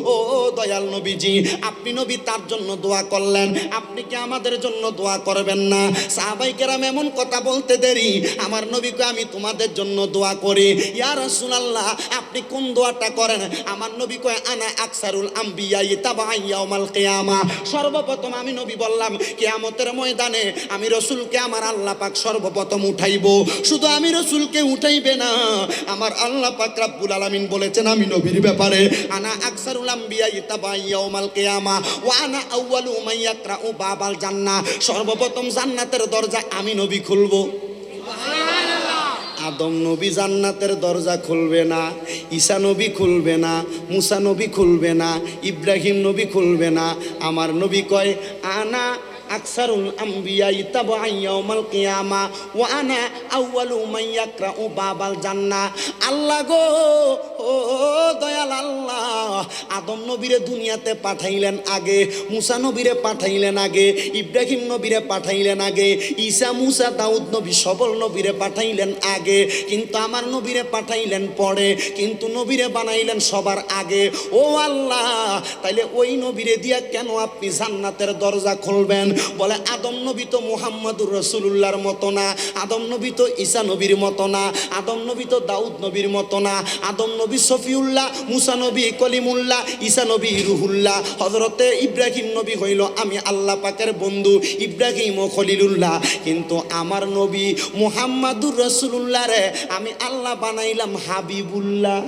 Speaker 1: ও দয়াল নবীজি আপনি নবী তার জন্য দোয়া করলেন আপনি কি আমাদের জন্য দোয়া করবেন না সাহাবায়ে কেরাম এমন কথা বলতে দেরি আমার নবী কয় আমি তোমাদের জন্য দোয়া করি ইয়া রাসূলুল্লাহ আপনি কোন দোয়াটা করেন আমার নবী কয় আনা আকসারুল আম্বিয়া তাবাআন ইয়াউমাল কিয়ামা সর্বপ্রথম আমি নবী বললাম কিয়ামতের ময়দানে আমি রাসূলকে আমার আল্লাহ পাক সর্বপ্রথম উঠাইবো শুধু আমি রাসূলকে উঠাইবে না আমার আল্লাহ পাক রব্বুল আলামিন বলেছেন আমি নবীর ব্যাপারে আনা আকসারুল আম্বিয়া তাবাআন ইয়াউমাল কিয়ামা ওয়া আনা আউয়ালু মান ইয়াকরাউ বাবাল জান্নাহ সর্বপ্রথম জান্নাতের দরজা আমি নবী খুলবো সুবহানাল্লাহ আদম নবী জান্নাতের দরজা খুলবে না ঈসা নবী খুলবে না মুসা নবী খুলবে না ইব্রাহিম নবী খুলবে না আমার নবী কয় আনা আকসারুল আম্বিয়া তাবাআন ইয়াউমাল কিয়ামা ওয়া আনা আউয়ালু মান ইয়াকরাউ বাবাল জান্নাহ আল্লাহ গো ও দয়াল আল্লাহ আদম নবীরে দুনিয়াতে পাঠাইলেন আগে মুসা নবীরে পাঠাইলেন আগে ইব্রাহিম নবীরে পাঠাইলেন আগে ঈসা মুসা দাউদ নবী সবল নবীরে পাঠাইলেন আগে কিন্তু আমার নবীরে পাঠাইলেন পরে কিন্তু নবীরে বানাইলেন সবার আগে ও আল্লাহ তাইলে ওই নবীরে দিয়া কেন আপনি জান্নাতের দরজা খুলবেন বলে আদম নবী তো মুহাম্মদুর রাসূলুল্লাহর মতো না আদম নবী তো ঈসা নবীর মতো না আদম নবী তো দাউদ নবীর মতো না আদম নবী সফিউল্লাহ মুসা নবী কলিমুল্লাহ ঈসা নবী রুহুল্লাহ হযরতে ইব্রাহিম নবী হইল আমি আল্লাহ পাকের বন্ধু ইব্রাহিম ও খলিলুল্লাহ কিন্তু আমার নবী মুহাম্মদুর রাসূলুল্লাহ রে আমি আল্লাহ বানাইলাম হাবিবুল্লাহ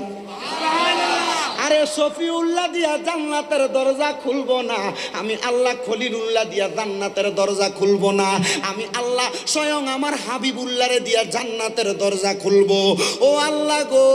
Speaker 1: আরে সফিউল্লাহ দিয়া জান্নাতের দরজা খুলবো না আমি আল্লাহ খলিলুল্লাহ দিয়া জান্নাতের দরজা খুলবো না আমি আল্লাহ স্বয়ং আমার হাবিবুল্লাহরে দিয়া জান্নাতের দরজা খুলবো ও আল্লাহ গো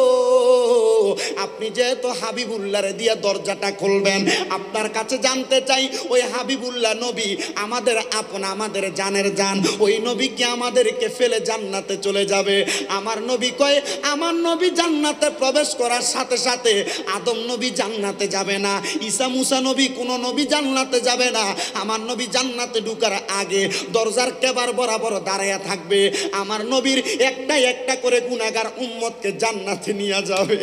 Speaker 1: আপনি যেহেতু হাবিবুল্লাহরে দিয়া দরজাটা খুলবেন আপনার কাছে জানতে চাই ওই হাবিবুল্লাহ নবী আমাদের আপন আমাদের জানের জান ওই নবী কি আমাদেরকে ফেলে জান্নাতে চলে যাবে আমার নবী কয় আমার নবী জান্নাতে প্রবেশ করার সাথে সাথে আদম নবী জান্নাতে যাবে না ঈসা মুসা নবী কোন নবী জান্নাতে যাবে না আমার নবী জান্নাতে ঢোকার আগে দরজার কেবার বরাবর দাঁড়ায়া থাকবে আমার নবীর একটা একটা করে গুনাহগার উম্মতকে জান্নাতে নিয়ে যাবে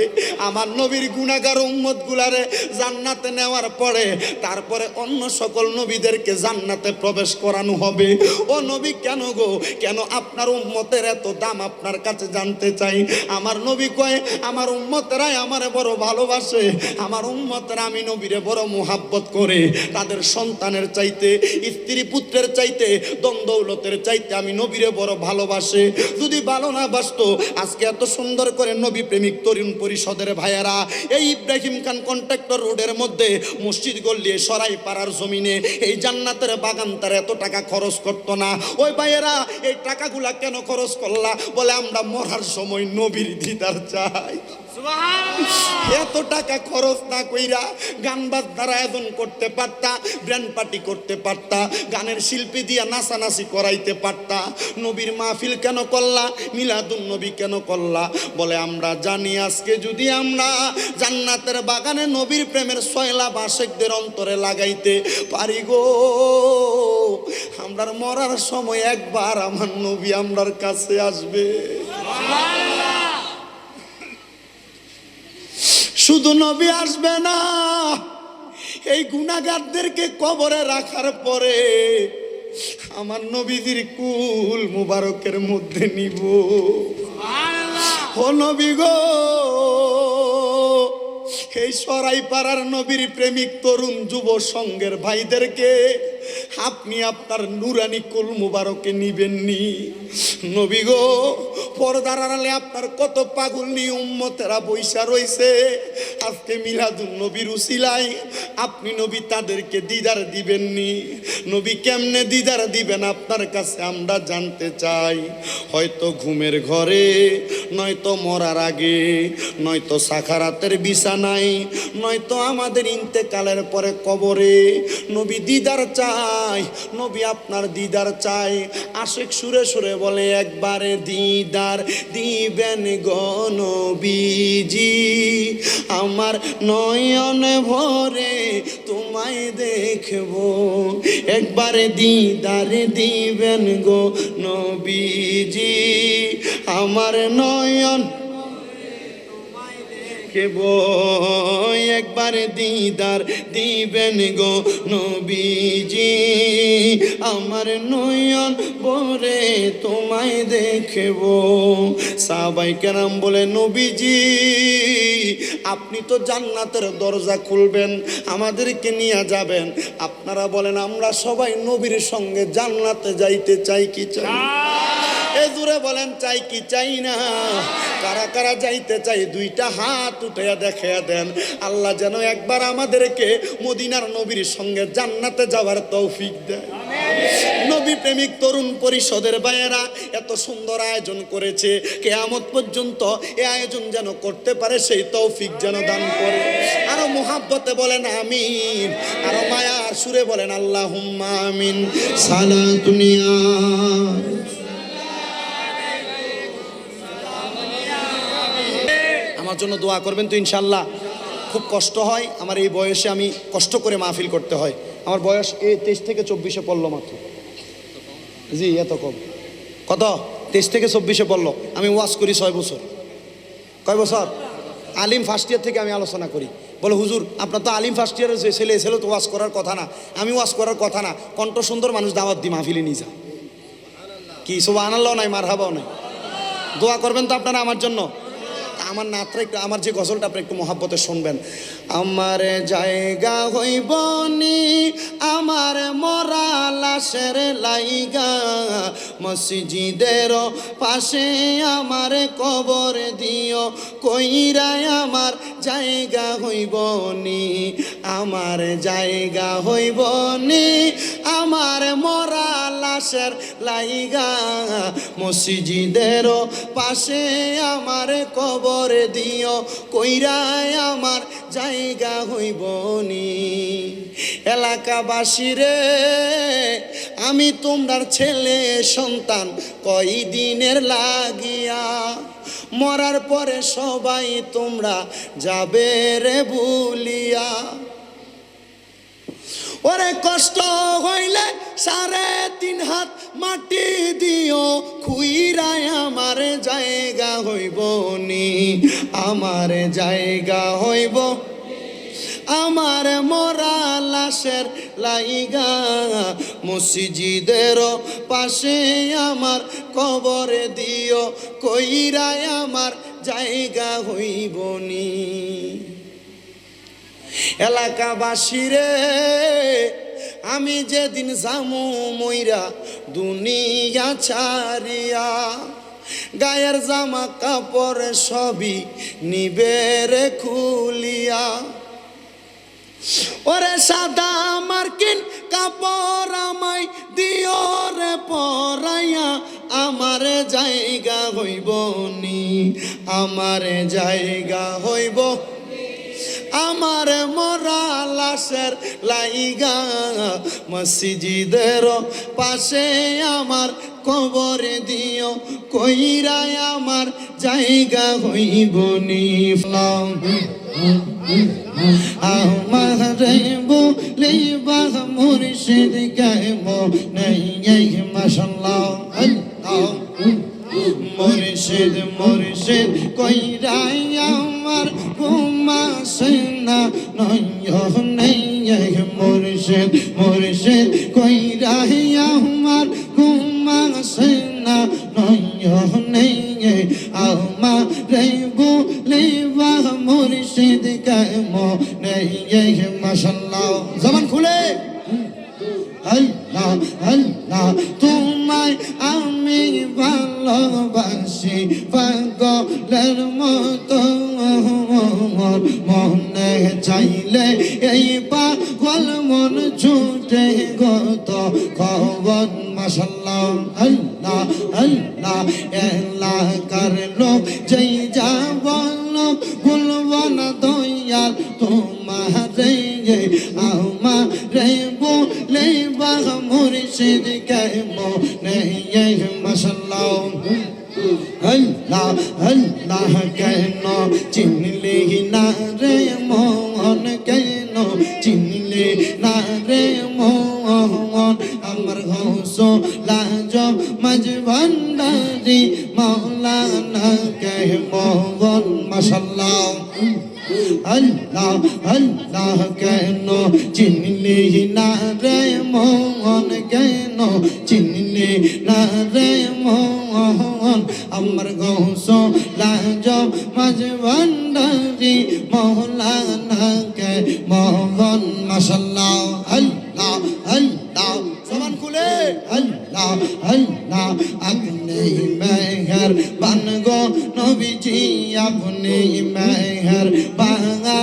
Speaker 1: আমার নবীর গুনাহগার উম্মত গুলারে জান্নাতে নেওয়ার পরে তারপরে অন্য সকল নবীদেরকে জান্নাতে প্রবেশ করানো হবে ও নবী কেন গো কেন আপনার উম্মতের এত দাম আপনার কাছে জানতে চাই আমার নবী কয় আমার উম্মতেরাই আমারে বড় ভালোবাসে বলে আমার উম্মতরা আমি নবীরে বড় মুহাব্বত করে, তাদের সন্তানের চাইতে, স্ত্রী পুত্রের চাইতে, ধন দৌলতের চাইতে আমি নবীরে বড় ভালোবাসে। যদি ভালো না বাসতো আজকে এত সুন্দর করে নবী প্রেমিক তরুণ পরিষদের ভাইয়েরা এই ইব্রাহিম খান কন্ট্রাক্টর রোডের মধ্যে মসজিদ গল্লিয়ে সরাই পাড়ার জমিনে এই জান্নাতের বাগান তার এত টাকা খরচ করতো না। ওই ভাইয়েরা এই টাকাগুলা কেন খরচ করলা? বলে আমরা মরার সময় নবীর দিদার চাই। এত টাকা খরচ না কইরা গান বাজনার আয়োজন করতে পারতা, ব্র্যান্ড পার্টি করতে পারতা, গানের শিল্পী দিয়া নাচানাচি করাইতে পারতা। নবীর মাহফিল কেন করলা? মিলাদুন নবী কেন করলা? বলে আমরা জানি আজকে যদি আমরা জান্নাতের বাগানে নবীর প্রেমের সয়লা আশিকদের অন্তরে লাগাইতে পারি গো, আমরার মরার সময় একবার আমার নবী আমরার কাছে আসবে। শুধু নবী আসবে না, এই গুনাহগারদেরকে কবরে রাখার পরে আমার নবীজির কুল মুবারকের মধ্যে নিব। ও নবী গো, এই সরাই পাড়ার নবীর প্রেমিক তরুণ যুব সংঘের ভাইদেরকে আপনি আপনার নুরানি কুল মুবারকে নিবেননি। নবী গো, পর্দার আড়ালে আপনার কত পাগল নি উম্মতেরা বৈশা রইছে, আজকে মিলাদুন নবীর উসিলায় আপনি নবী তাদেরকে দিদার দিবেননি। নবী কেমনে দিদার দিবেন আপনার কাছে আমরা জানতে চাই। হয়তো ঘুমের ঘরে, নয়তো মরার আগে, নয়তো সাখারাতের বিছানায়, নয়তো আমাদের ইন্তেকালের পরে কবরে নবী দিদার চাই, নবী আপনার দিদার চাই। আশিক সুরে সুরে বলে একবারে দিদার দিবেন গো নবীজি, আমার নয়ন ভরে তোমায় দেখবো। একবারে দিদার দিবেন গো নবীজি, আমার নয়ন একবার দিদার দিবেন গো নবীজি, আমার নয়ন ভরে তোমায় দেখব। সাহাবায়ে কেরাম বলে নবীজি আপনি তো জান্নাতের দরজা খুলবেন, আমাদেরকে নিয়ে যাবেন, আপনারা বলেন আমরা সবাই নবীর সঙ্গে জান্নাতে যাইতে চাই কি চাই? এ জোরে বলেন চাই কি চাই না? কারা কারা যাইতে চাই দুইটা হাত উঠাইয়া দেখাইয়া দেন। আল্লাহ যেন একবার আমাদেরকে মদিনার নবীর সঙ্গে জান্নাতে যাওয়ার তৌফিক দেয়। নবী প্রেমিক তরুণ পরিষদের ভাইয়েরা এত সুন্দর আয়োজন করেছে, কিয়ামত পর্যন্ত এই আয়োজন যেন করতে পারে সেই তৌফিক যেন দান করে। আরো মুহাব্বতে বলেন আমিন, আরো মায়ার সুরে বলেন আল্লাহুম্মা আমিন। সালাতুনিয়া আমার জন্য দোয়া করবেন তো ইনশাল্লাহ। খুব কষ্ট হয় আমার এই বয়সে, আমি কষ্ট করে মাহফিল করতে হয়। আমার বয়স এই 23 থেকে 24-এ পড়লো মাত্র। জি এত কম। কত? 23 থেকে 24-এ পড়লো। আমি ওয়াজ করি 6 বছর। কয় বছর? আলিম ফার্স্ট ইয়ার থেকে আমি আলোচনা করি। বলে হুজুর আপনার তো আলিম ফার্স্ট ইয়ারের যে ছেলে ছিল তো ওয়াজ করার কথা না, আমি ওয়াজ করার কথা না, কণ্ঠ সুন্দর মানুষ দাওয়াত দি মাহফিলে নিয়ে যা। কি সুবহানাল্লাহ নাই, মারহাবাও নাই। দোয়া করবেন তো আপনারা আমার জন্য। আমার নাতরা একটু, আমার যে গজলটা আপনি একটু মহাব্বতে শুনবেন। আমার জায়গা হইব নি আমার মরা লাশের লাইগা, মসজিদের পাশে আমার কবর দিও, কইরায় আমার জায়গা হইব নি, আমার জায়গা হইব নি আমার মরা লাশের লাইগা, মসজিদের পাশে আমার কবর দিও, কইরায় আমার জায়গা হইব নি। এলাকাবাসী রে আমি তোমার ছেলে সন্তান, কয়দিনের লাগিয়া, মরার পরে সবাই তোমরা যাবে রে ভুলিয়া। ওরে কষ্ট হইলে 3.5 হাত মাটি দিও, খুইরায় আমার জায়গা হইব নি, আমার জায়গা হইব আমার মরা লাশের লাইগা, মসজিদের পাশে আমার কবর দিও, কইরায় আমার জায়গা হইব নি। এলাকাবাসী রে আমি যেদিন জামু মইরা দুনিয়া ছাড়িয়া গায়ের জামা কাপড় সবই নিবে রে খুলিয়া ওরে সাদা মার্কিন কাপড় আমায় দিও রে পরাইয়া আমার জায়গা হইব নি আমার জায়গা হইব আমার মরা লাশের লাইগা মসজিদের পাশে আমার কবর দিও কইরায় আমার জায়গা হইব নি আমার বলিবা মুর্শিদ গাইব নাই মাশাআল্লাহ আল্লাহ মুর্শিদ মুর্শিদ কইরাই আমার ঘুমাসে না নয়নে মুর্শিদ মুর্শিদ কইরাই আমার ঘুমাসে না নয়নে আমার বলিবা মুর্শিদ গাইব নাই মাশাআল্লাহ জবান খুলে আল্লাহ আল্লাহ তোমায় আমি ভালোবাসি পাগলের মতো মনে চাইলে এই পাগল মন ছুটে গত খবর মাশাআল্লাহ আল্লাহ আল্লাহ এলাকার লোক যেই যা বলো বলবো না দয়াল তোমারে আমারে বলে বাহ মুর্শিদ গাইব নাই মাশাআল্লাহ আল্লাহ আল্লাহ কেন চিনলি না রে মন কেন চিনলি না রে মন আমার ঘোষো লাজ মজভান্ডারি মাওলানা কে মোহন মাশাআল্লাহ আল্লাহ আল্লাহ কেন চিনলি না রে মন কেন চিনলি না রে মন আমার গৌসো লাজ মজভান্ডারি মাওলানা কে মোহন মাশাআল্লাহ আল্লাহ আল্লাহ জবান খুলে আল্লাহ আল্লাহ আপনি মেহের বান গো নবীজি আপনি মেহের বাঙা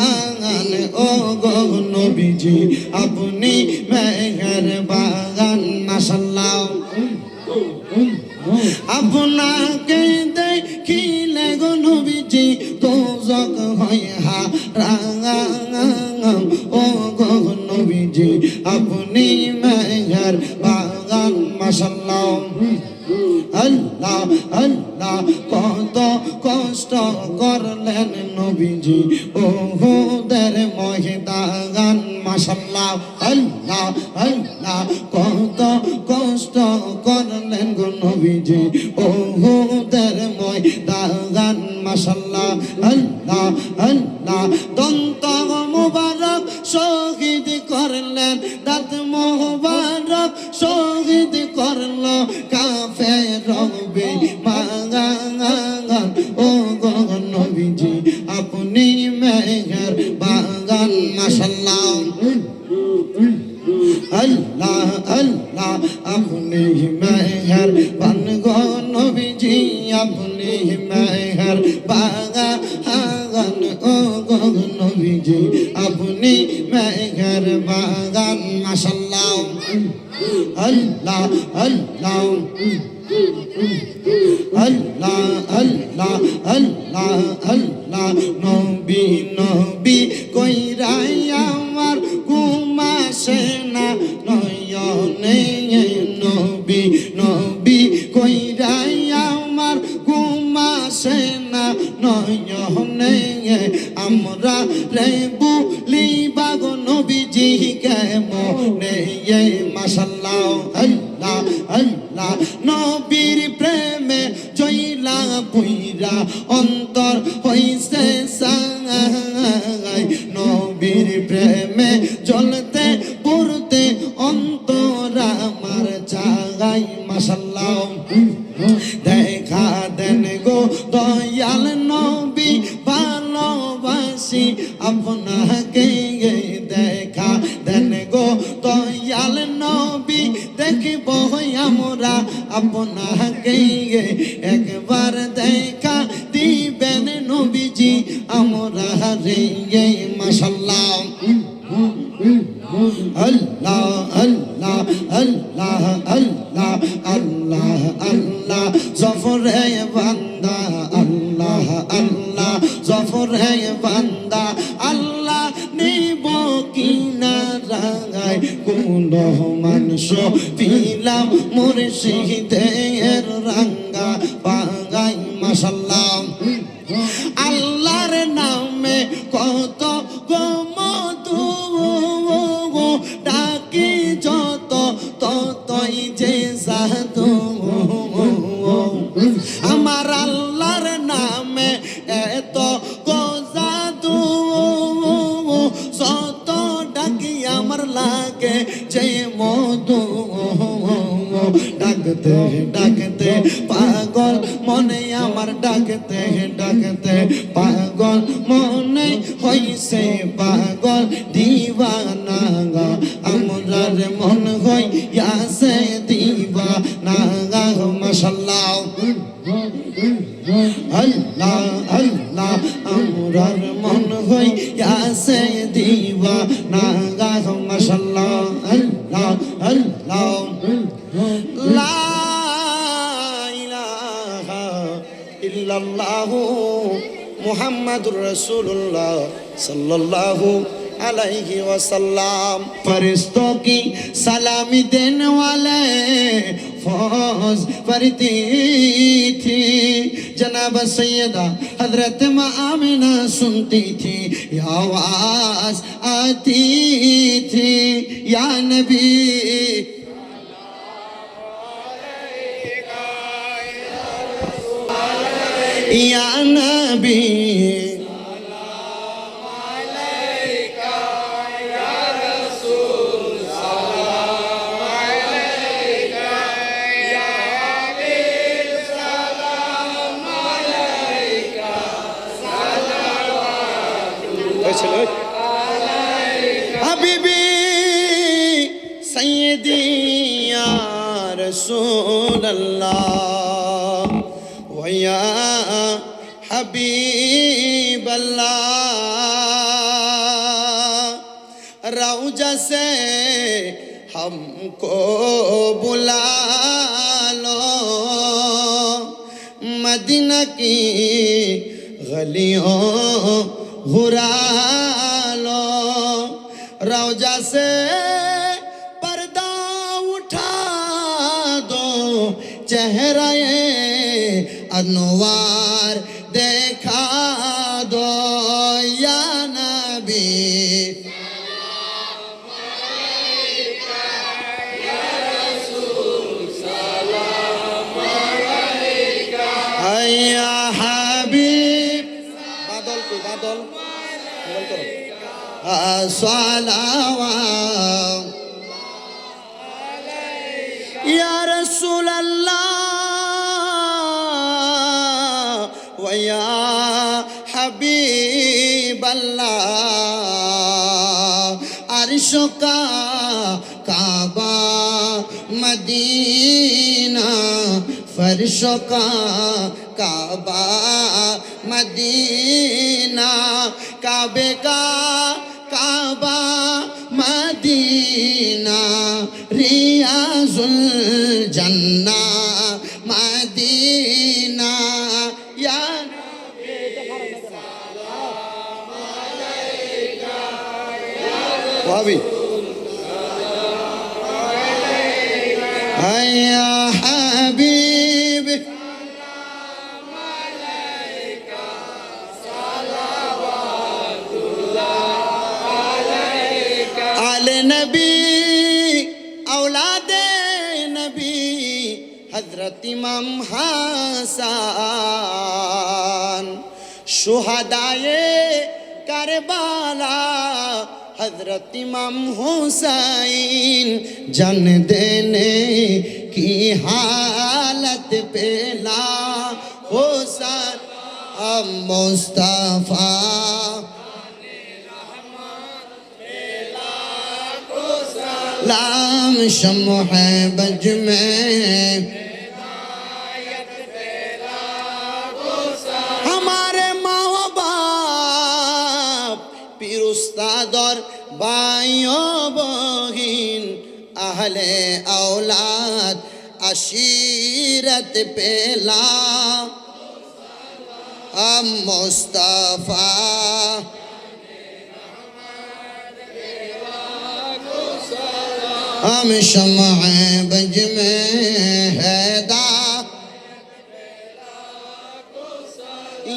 Speaker 1: আঙান ও গো নবীজি আপনি মেহের বাগান মাশাআল্লাহ আপনাকে দেখিলে গো নবীজি দোজক হয় হারাম ও গো নবীজি আপনি মেহের বাগান মাশাআল্লাহ আল্লাহ আল্লাহ কত কষ্ট করলেন নবীজি ওহুদের ময়দান মাশাআল্লাহ আল্লাহ আল্লাহ কত কষ্ট করলেন গো নবীজি ওহুদের ময়দান মাশাআল্লাহ আল্লাহ আল্লাহ দন্ত মুবারক শহীদ করলেন দাঁত মুবারক শহীদ করলো কাফের রবে মাগান ও গো নবীজি আপনি মেহের বাগান মাশাআল্লাহ আল্লাহ আল্লাহ আপনি মেহের বান গো নবীজি আপনি মেহের বাগান ও গো নবীজি আপনি মেহের বাগান মাশাআল্লাহ আল্লাহ আল্লাহ আল্লাহ আল্লাহ আল্লাহ আল্লাহ নবী নবী কইরাই আমার ঘুমাসে না নয়নে নবী নবী কইরাই আমার ঘুমাসে না নয়নে আমরা রে বলিবা গো নবীজি কেমনে মাশাআল্লাহ আল্লাহ আল্লাহ নবীর প্রেমে জইলা পুইরা অন্তর হইছে সাই নবীর প্রেমে জ্বলতে পড়তে অন্তর আমার জাগাই মাশাআল্লাহ দেখা দেন গো দয়াল নবী ভালোবাসি আপনাকে নবীজি আমরা রে মাশাআল্লাহ আল্লাহ আল্লাহ আল্লাহ আল্লাহ আল্লাহ আল্লাহ জফর হে বান্দা আল্লাহ আল্লাহ জফর হে বান্দা আল্লাহ নিব কিনা রাঙায় কোন মানুষ পিলাম মুর্শিদের রাঙ্গা পাগাই মাশাআল্লাহ আল্লাহর নামে কত গমতু ডাকি যত ততই যে সাধু আমার আল্লাহর নামে এত গজাদু সত ডাকি আমার লাগে যে মধু ডাকতে ডাকতে পাগল মনে আমার ডাকতে ডাকতে পাগল মনে হইছে পাগল দিওয়ানা আমরার মন হইয়াছে দিওয়ানা মাশাআল্লাহ আল্লাহ আল্লাহ আমরার মন হইয়াছে দিওয়ানা মাশাআল্লাহ আল্লাহ আল্লাহ লা ইলাহা ইল্লাল্লাহু মুহাম্মাদুর রাসূলুল্লাহ সাল্লাল্লাহু अलैहि वसल्लम फरिश्तों की सलामी देने वाले फौज पढ़ती थी जनाब सैयदा हजरत आमिना सुनती थी आवाज आती थी या नबी या नबी हबीबी सैयदी या रसूल अल्लाह व या हबीब अल्लाह रौजा से हमको बुला लो मदीना की गलियों घुरा लो रौजा से पर्दा उठा दो चेहरा अनवार देखा दो या नबी या हबीब बादल कोई बादल सलावत या रसूल अल्लाह व या हबीब अल्लाह अर्शों का काबा मदीना फर्शों का काबा मदीना काबे का काबा मदीना रियाजुल जन्ना मदीना या भाभी या हबीब नबी औलादे नबी हजरत इमाम हसन शुहदाए करबला हजरत इमाम हुसैन जन देने की हालत पेला हुसैन मुस्तफा लाम शम्ह है बज में हमारे माँ बाप आहले औलाद अशीरत पेला हम मुस्तफा हम शम्अ बज में हैदा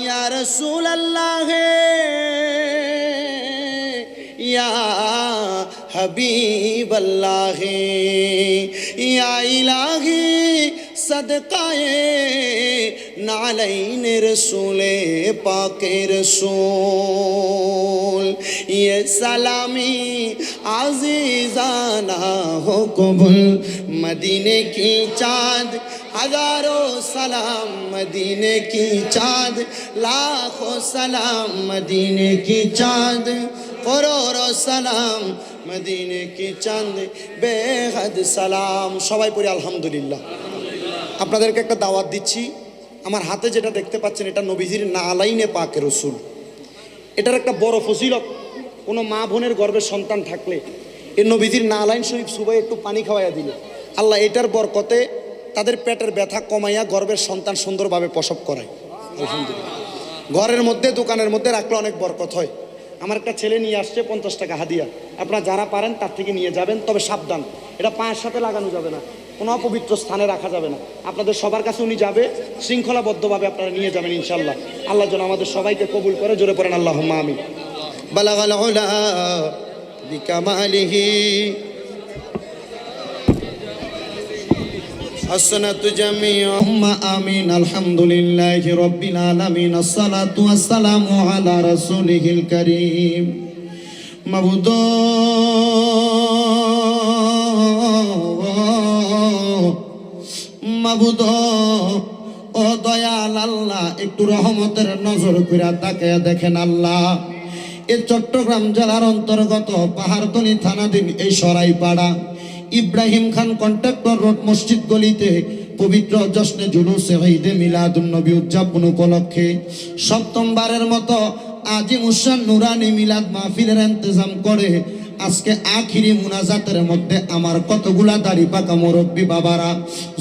Speaker 1: या रसूल अल्लाह या हबीब अल्लाह या इलाही सदकाए नालैन रसूले पाके रसूल ये सलामी आजीज़ाना हो कबूल मदीने की चाँद हजारों सलाम मदीने की चाँद लाखों सलाम मदीने की चाँद करोड़ों सलाम मदीने की चाँद बेहद सलाम সবাই পড়ি আলহামদুলিল্লাহ। আপনাদেরকে একটা দাওয়াত দিচ্ছি। আমার হাতে যেটা দেখতে পাচ্ছেন এটা নবীজির নালাইনে পাকে রসুল। এটার একটা বড় ফজিলত, কোনো মা বোনের গর্ভে সন্তান থাকলে এই নবীজির নালাইন শরীফ সুবাই একটু পানি খাওয়াইয়া দিলে আল্লাহ এটার বরকতে তাদের পেটের ব্যথা কমাইয়া গর্ভের সন্তান সুন্দরভাবে প্রসব করায়। আলহামদুলিল্লাহ। ঘরের মধ্যে দোকানের মধ্যে রাখলে অনেক বরকত হয়। আমার একটা ছেলে নিয়ে আসছে 50 টাকা হাদিয়া, আপনারা যারা পারেন তার থেকে নিয়ে যাবেন, তবে সাবধান, এটা পায়ের সাথে লাগানো যাবে না, কোনো অপবিত্র স্থানে রাখা যাবে না। আপনাদের সবার কাছে উনি যাবে, শৃঙ্খলাবদ্ধভাবে আপনারা নিয়ে যাবেন ইনশাল্লাহ। আল্লাহ যেন আমাদের সবাইকে কবুল করে, জোরে পড়েন আল্লাহুম্মা আমিন। বালাগাল উলা বিকামালিহি আসসালাতু জামিউম্মা আমিন। আলহামদুলিল্লাহি রাব্বিল আলামিন। আসসালাতু ওয়াসসালামু আলা রাসূলিহিল কারীম। মাবুদ মাবুদ ও দয়াল আল্লাহ, একটু রহমতের নজর কইরা তাকায়া দেখেন আল্লাহ, এই চট্টগ্রাম জেলার অন্তর্গত পাহাড়তলী থানাধীন এই সরাইপাড়া ইব্রাহিম খান কন্ট্রাক্টর রোড মসজিদ গলিতে পবিত্র জশ্নে জুলুসে ঈদে মিলাদুন নবী উদযাপন উপলক্ষে সপ্তমবারের মতো আজিমুসান নুরানি মিলাদ মাহফিলের ইন্তজাম করে আজকে আখিরি মুনাজাতের মধ্যে আমার কতগুলা দাড়ি পাকা মুরব্বী বাবারা,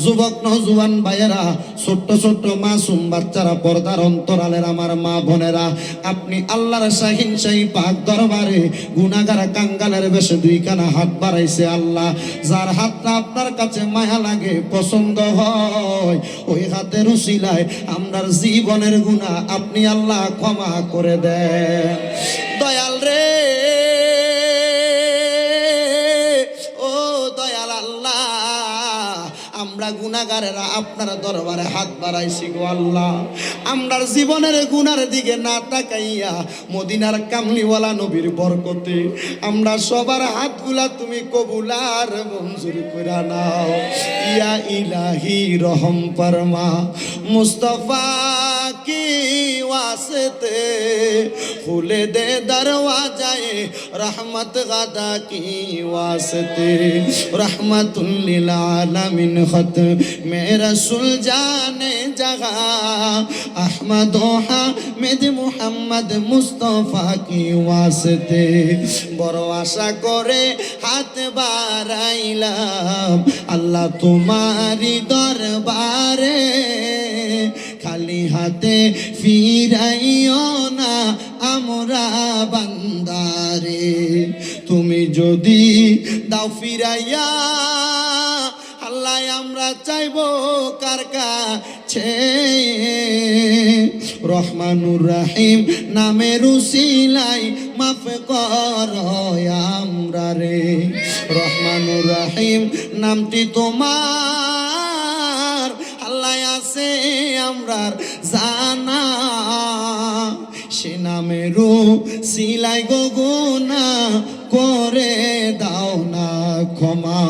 Speaker 1: যুবক নওজোয়ান ভাইয়েরা, ছোট্ট ছোট্ট মাসুম বাচ্চারা, পর্দার অন্তরালের আমার মা বোনেরা, আপনি আল্লাহর শাহিন শাহী পাক দরবারে গুনাহগার কাঙ্গালের বেশে দুইখানা হাত বাড়াইছে আল্লাহ। যার হাতটা আপনার কাছে মায়া লাগে, পছন্দ হয়, ওই হাতের উসিলায় আমরার জীবনের গুনাহ আপনি আল্লাহ ক্ষমা করে দেন। দয়াল রে, আমরা গুনাহগারেরা আপনার দরবারে হাত বাড়াইছি গো আল্লাহ। আমরার জীবনের গুনার দিকে না তাকাইয়া মদিনার কামলিওয়ালা নবীর বরকতে আমরা সবার হাতগুলা তুমি কবুল আর মঞ্জুর কইরা নাও। ইয়া ইলাহি রহম ফরমা মুস্তাফা কি ওয়াসতে, খুলে দে দরওয়াজায়ে রহমত গাদা কি ওয়াসতে, রহমাতুল লিল আলামিন खत में रसूल जाने जगह अहमद हामिद मुहम्मद मुस्तफा की वास्ते बड़ो आशा करे हाथ बाराइलाम अल्लाह तुम्हारी दरबारे खाली हाथे फिराइयो ना আমরা বান্দারে, তুমি যদি দাও ফিরাইয়া আল্লাহ আমরা চাইবো কার কাছে, রহমানুর রহিম নামের উসিলাই মাফ করো আমরা রে। রহমানুর রহিম নামটি তোমার আল্লাহ আছে আমরার জানা, সে নামেরও সিলাই গো গুনাহ করে দাও না ক্ষমা।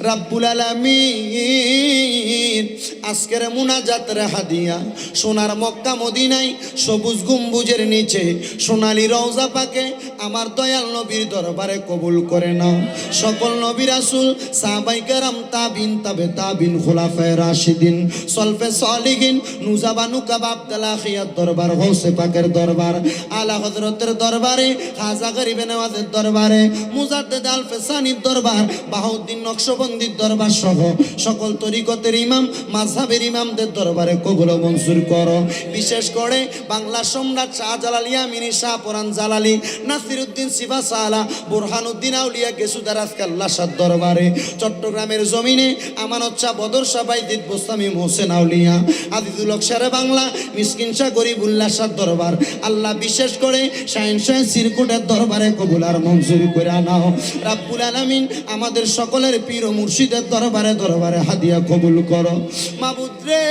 Speaker 1: রব্বুল আলামিন আজকের মুনাজাতের হাদিয়া সোনার মক্কা মদিনায় সবুজ গম্বুজের নিচে সোনালী রওজা পাকে আমার দয়াল নবীর দরবারে কবুল করে নাও। সকল নবী রাসূল সাহাবায়ে কেরাম তাবিন তাবে তাবিন খুলাফায়ে রাশিদিন সলফে সালিহিন নুজাবা নুকাব আব্দুল্লাহ খিয়াত দরবার গৌসে পাকের দরবার আলা হযরতের দরবারে খাজা গরিবে নওয়াজের দরবারে মুজাদ্দিদ আল ফেসানির দরবার বাহাউদ্দিন নকশবন্দির দরবার সহ সকল তরিকতের ইমাম মাযহাবের ইমামদের দরবারে কবুল ও মঞ্জুর করো। বিশেষ করে বাংলা সম্রাট শাহজালাল ইয়ামিনী শাহপরান জালালি নাসিরউদ্দিন সিফাসালা বুরহানুদ্দিন আউলিয়া গেসুদার আজকে আল্লাহ শাহ দরবারে চট্টগ্রামের জমিনে আমানত শাহ বদর শাহ বাইদিদ বোস্তামি মোহসেন আউলিয়া আজিজুল হক শেরে বাংলা মিসকিন শাহ গরিবুল্লাহ শাহ দরবার আল্লাহ বিশেষ করে শাহিন শাহ সিরকুটের দরবারে কবুল আর মঞ্জুর করে নাও। রাব্বুল আলামিন আমাদের সকলের পীর ও মুর্শিদের দরবারে দরবারে হাদিয়া কবুল করো। মাবুদ রে,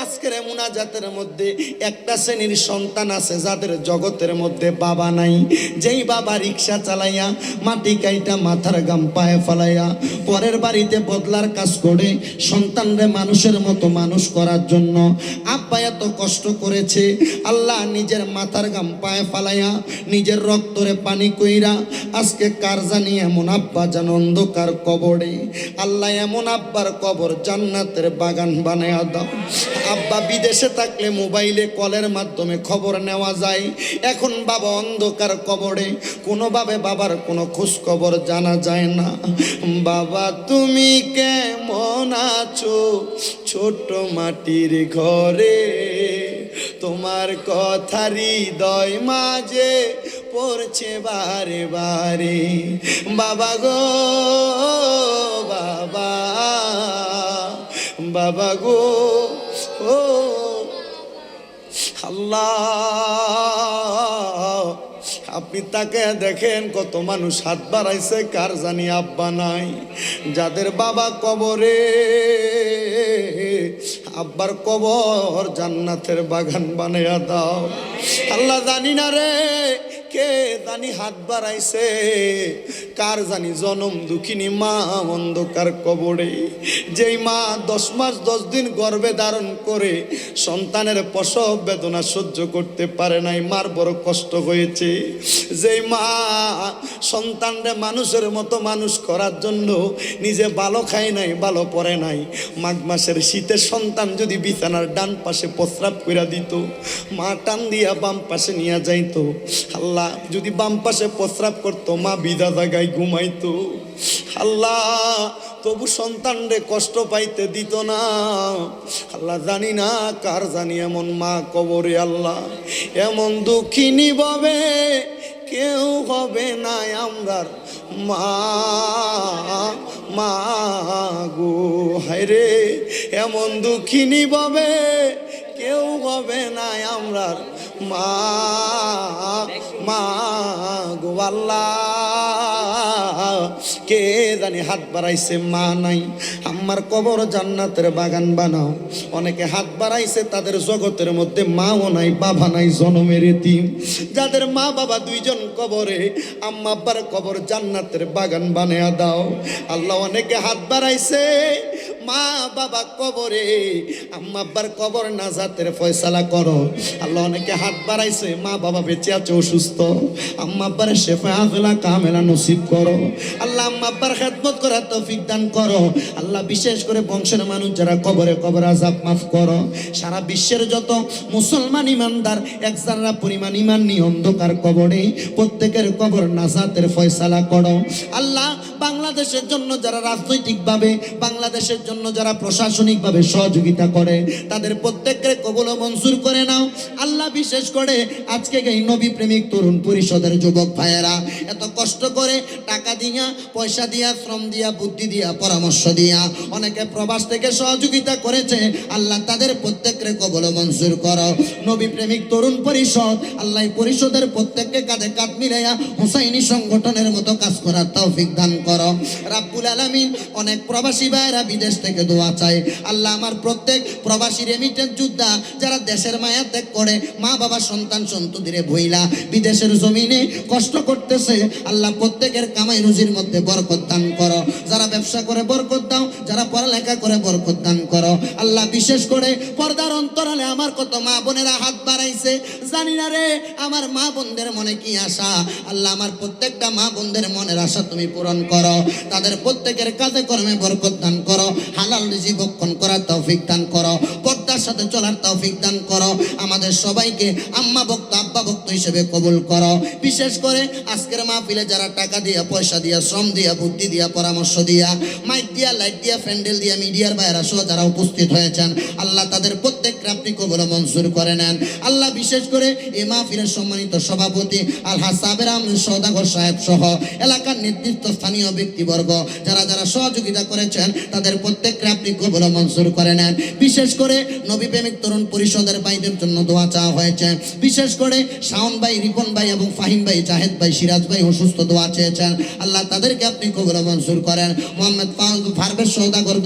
Speaker 1: আজকের মুনাজাতের মধ্যে একটা শ্রেণীর সন্তান আছে যাদের জগতের মধ্যে বাবা নাই। যেই বাবা রিক্সা চালাইয়া মাটি কাইটা মাথার গাম পায়ে ফালাইয়া পরের বাড়িতে বদলার কাজ করে সন্তানরে মানুষের মতো মানুষ করার জন্য আব্বা এত কষ্ট করেছে, আল্লাহ নিজের মাথার গাম পায়ে ফালাইয়া নিজের রক্তরে পানি কইরা আজকে কার জানি এমন আব্বা যেন অন্ধকার কবরে, আল্লাহ এমন আব্বার কবর জান্নাতের বাগান বানায়া দাও। আব্বা বিদেশে থাকলে মোবাইলে কলের মাধ্যমে খবর নেওয়া যায়, এখন বাবা অন্ধকার কবরে, কোনোভাবে বাবার কোনো খোঁজ খবর জানা যায় না। বাবা তুমি কেমন আছো ছোট মাটির ঘরে, তোমার কথা হৃদয় মাঝে পড়ছে বারে বারে। বাবা গো বাবা, বাবা গো ও আল্লাহ, আপনি তাকে দেখেন কত মানুষ হাত বাড়াইছে, কার জানি আব্বা নাই। যাদের বাবা কবরে, আব্বার কবর জান্নাতের বাগান বানাইয়া দাও। আল্লাহ জানি না রে কে জানি হাত বাড়াইছে, কার জানি জনম দুঃখিনী মা অন্ধকার কবরে। যেই মা 10 মাস 10 দিন গর্ভে ধারণ করে সন্তানের প্রসব বেদনা সহ্য করতে পারে নাই, মার বড় কষ্ট হয়েছে। যেই মা সন্তানরে মানুষের মতো মানুষ করার জন্য নিজে ভালো খায় নাই, ভালো পরে নাই, মাঘ মাসের শীতের সন্তান যদি বিছানার ডান পাশে প্রস্রাব করে দিত, মা টান দিয়া বাম পাশে নিয়ে যাইতো। আল্লাহ যদি বাম পাশে প্রস্রাব করতো, মা বিধা জায়গায় ঘুমাইতো। আল্লাহ তবু সন্তানরে কষ্ট পাইতে দিত না। আল্লাহ জানি না কার জানি এমন মা কবরে। আল্লাহ এমন দুঃখিনী ভাবে কেউ হবে না আমরার মা, মা গো হায়রে, এমন দুঃখিনী ভাবে কেউ হবে না আমরার মা, মা গো। আল্লাহ কে জানি হাত বাড়াইছে, মা নাই, আমার কবর জান্নাতের বাগান বানাও। অনেকে হাত বাড়াইছে তাদের জগতের মধ্যে মাও নাই, বাবা নাই, জনমের এতিম। যাদের মা বাবা দুইজন কবরে, আম্মা আব্বার কবর জান্নাতের বাগান বানায়া দাও। আল্লাহ অনেকে হাত বাড়াইছে মা বাবা কবরে, আম্মা আব্বার কবর নাজাতের ফয়সালা করো। আল্লাহ অনেকে হাত বাড়াইছে মা বাবা বেঁচে আছে অসুস্থ, আম্মা আব্বার শেফা আফেলা কামেলা নসিব করো। আল্লাহ আম্মা আব্বার খেদমত করার তৌফিক দান করো। আল্লাহ বিশেষ করে বংশের মানুষ যারা কবরে, কবর আযাব মাফ করো। সারা বিশ্বের যত মুসলমান ইমানদার এক জাররা পরিমাণ ইমান নিয়ে অন্ধকার কবরে, প্রত্যেকের কবর নাজাতের ফয়সালা করো। আল্লাহ বাংলাদেশের জন্য যারা রাজনৈতিকভাবে, বাংলাদেশের জন্য যারা প্রশাসনিকভাবে সহযোগিতা করে, তাদের প্রত্যেকের কবুল ও মঞ্জুর করে নাও। আল্লাহ বিশেষ করে আজকে এই নবী প্রেমিক তরুণ পরিষদের যুবক ভাইয়েরা এত কষ্ট করে টাকা দিয়া, পয়সা দিয়া, শ্রম দিয়া, বুদ্ধি দিয়া, পরামর্শ দিয়া অনেকে প্রবাস থেকে সহযোগিতা করেছে, আল্লাহ তাদের প্রত্যেকের কবুল ও মঞ্জুর করো। নবী প্রেমিক তরুণ পরিষদ, আল্লাহ পরিষদের প্রত্যেককে কাঁধে কাঁধ মিলাইয়া হুসাইনি সংগঠনের মতো কাজ করার তৌফিক দান করো। রাব্বুল আলামিন অনেক প্রবাসী ভাইয়েরা বিদেশ থেকে দোয়া চায়, আল্লাহ আমার প্রত্যেক প্রবাসী রেমিটেন্স যোদ্ধা যারা দেশের মায়া ত্যাগ করে মা বাবা সন্তান সন্ততিরে ভইলা বিদেশের জমিনে কষ্ট করতেছে, আল্লাহ প্রত্যেকের কামাই রুজির মধ্যে বরকত দান করো। যারা ব্যবসা করে বরকত দাও, যারা পড়ালেখা করে বরকত দান করো। আল্লাহ বিশেষ করে পর্দার অন্তরালে আমার কত মা বোনেরা হাত বাড়াইছে, জানি না রে আমার মা বোনদের মনে কি আশা। আল্লাহ আমার প্রত্যেকটা মা বোনদের মনের আশা তুমি পূরণ করো, তাদের প্রত্যেকের কাজে কর্মে বরকত দান করো, হালাল রিজিক ভক্ষণ করার তৌফিক দান করো, পর্দার সাথে চলার তৌফিক দান করো। আমাদের সবাইকে আম্মা ভক্ত আব্বা ভক্ত হিসেবে কবুল করো। বিশেষ করে আজকের মাহফিলে যারা টাকা দিয়া, পয়সা দিয়া, শ্রম দিয়া, বুদ্ধি দিয়া, পরামর্শ দিয়া, মাইক দিয়া, লাইট দিয়া, প্যান্ডেল দিয়া, মিডিয়ার বাইরা সহ যারা উপস্থিত হয়েছেন, আল্লাহ তাদের প্রত্যেককে আপনি কবুল মঞ্জুর করে নেন। আল্লাহ বিশেষ করে এই মাহফিলের সম্মানিত সভাপতি আলহাজ সাবের আহমেদ সওদাগর সাহেব সহ এলাকার নির্দিষ্ট স্থানীয় ব্যক্তিবর্গ যারা যারা সহযোগিতা করেছেন, তাদের প্রত্যেককে আপনি কবুল মঞ্জুর করে নেন। বিশেষ করে নবী প্রেমিক তরুণ পরিষদের ভাইদের জন্য দোয়া চাওয়া হয়েছে। বিশেষ করে শাওন ভাই, রিপন ভাই এবং ফাহিম ভাই, জাহেদ ভাই, সিরাজ ভাই অসুস্থ, দোয়া চেয়েছেন, আল্লাহ তাদেরকে আপনি কবুল মঞ্জুর করেন। মোহাম্মদ ফারবেজ সওদাগর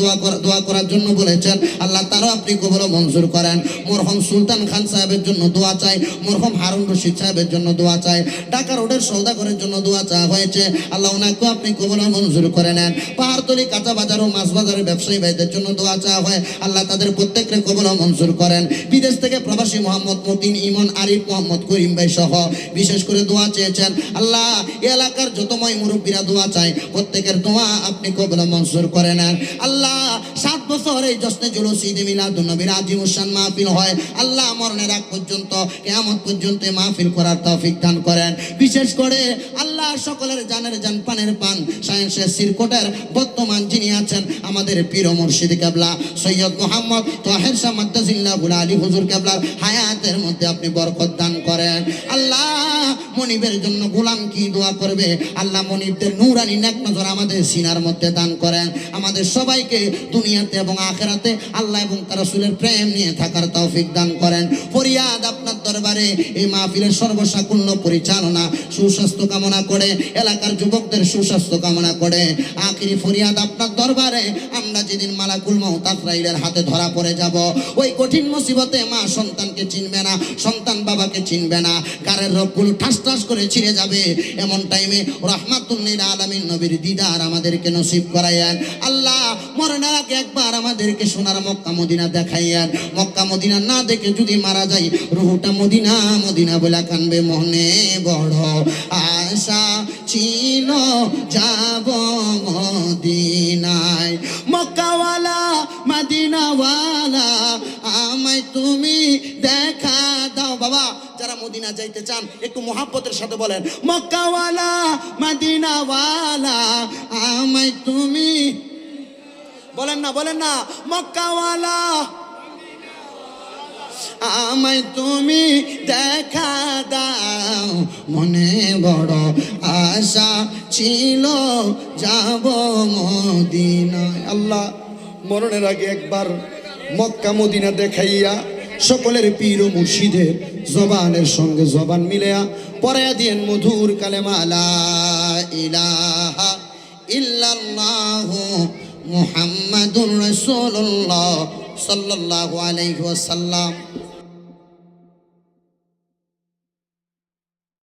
Speaker 1: দোয়া করার জন্য বলেছেন, আল্লাহ তারও আপনি কবুল মঞ্জুর করেন। মরহুম সুলতান খান সাহেবের জন্য দোয়া চাই, মরহুম হারুন রশিদ সাহেবের জন্য দোয়া চাই, ঢাকা রোডের সওদাগরের জন্য দোয়া চাওয়া হয়েছে, আল্লাহ ওনাকেও আপনি কবুল মঞ্জুর করে নেন। পাহাড়তলি, কাঁচা বাজার ও মাছ বাজারের ব্যবসায়ী ভাইদের জন্য দোয়া চাওয়া হয়, আল্লাহ তাদের প্রত্যেককে কবুল মঞ্জুর করেন। বিদেশ থেকে প্রবাসী মোহাম্মদ মতিন, ইমন, আরিফ, মোহাম্মদ করিম ভাই সহ বিশেষ করে দোয়া চেয়েছেন, আল্লাহ এলাকার যতময় মুরব্বীরা দোয়া চায়, প্রত্যেকের দোয়া আপনি কবুল মঞ্জুর করে নেন। আল্লাহ 7 বছর এই জশ্নে জুলুস ঈদে মিলাদুন নবীর আজিমুশান মাহফিল হয়, আল্লাহ মরণের আগ পর্যন্ত, কিয়ামত পর্যন্ত মাহফিল করার তৌফিক দান করেন। বিশেষ করে আল্লাহ সকলের জানের জান, পানের পান, সায়েন্সের সিরকোটের বর্তমান যিনি আছেন আমাদের পীর মুর্শিদ কেবলা সৈয়দ মোহাম্মদ তাহের শাহ মাদ্দাজিল্লাহুল আলী হুজুর কেবলার হায়াতের মধ্যে আপনি বরকত দান করেন। আল্লাহ মনিবের জন্য গোলাম কি দোয়া করবে, আল্লাহ মনিবদের নূরানি নেক নজর আমাদের সিনার মধ্যে দান করেন। আমাদের সবাইকে দুনিয়াতে এবং আখিরাতে আল্লাহ এবং তার রাসূলের প্রেম নিয়ে থাকার তৌফিক দান করেন। ফরিয়াদ আপনার দরবারে এই মাহফিলের সর্বসাকুল্য পরিচালনা, সুস্বাস্থ্য কামনা করে, এলাকার যুবকদের সুস্বাস্থ্য কামনা করে আখিরি ফরিয়াদ আপনার দরবারে, আমরা যেদিন মালাকুল মউত আজরাইলের হাতে ধরা পড়ে যাব, ওই কঠিন মুসিবতে মা সন্তানকে চিনবে না, সন্তান বাবাকে চিনবে না, গারের রোগগুলো ঠাস ঠাস করে ছিঁড়ে যাবে, এমন টাইমে রাহমাতুল লিল আলামিন নবীর দিদার আমাদেরকে নসিব করাইয়েন। আল্লাহ মরণের আগে একবার আমাদেরকে সোনার মক্কা মদিনা দেখাইয়েন। মক্কা মদিনা না দেখে যদি মারা যাই, রুহুটা মদিনা মদিনা বলে কানবে, মনে বড় আশা ছিল যাব মদিনায়, মক্কাওয়ালা মদিনাওয়ালা আমায় তুমি দেখা দাও। বাবা যারা মদিনা যাইতে চান একটু মোহাব্বতের সাথে বলেন, মক্কাওয়ালা মদিনাওয়ালা আমায় তুমি, বলেন না, বলেন না, মক্কাওয়ালা আমায় তুমি দেখা দাও, মনে বড় আশা ছিল যাব মদিনায়। আল্লাহ মরণের আগে একবার মক্কা মদিনা দেখাইয়া সকলের পীর ও মুর্শিদের জবানের সঙ্গে জবান মিলেয়া পড়াইয়া দিয়েন মধুর কালেমা লা ইলাহা ইল্লাল্লাহু মুহাম্মাদুর রাসূলুল্লাহ সাল্লাল্লাহু আলাইহি ওয়াসাল্লাম।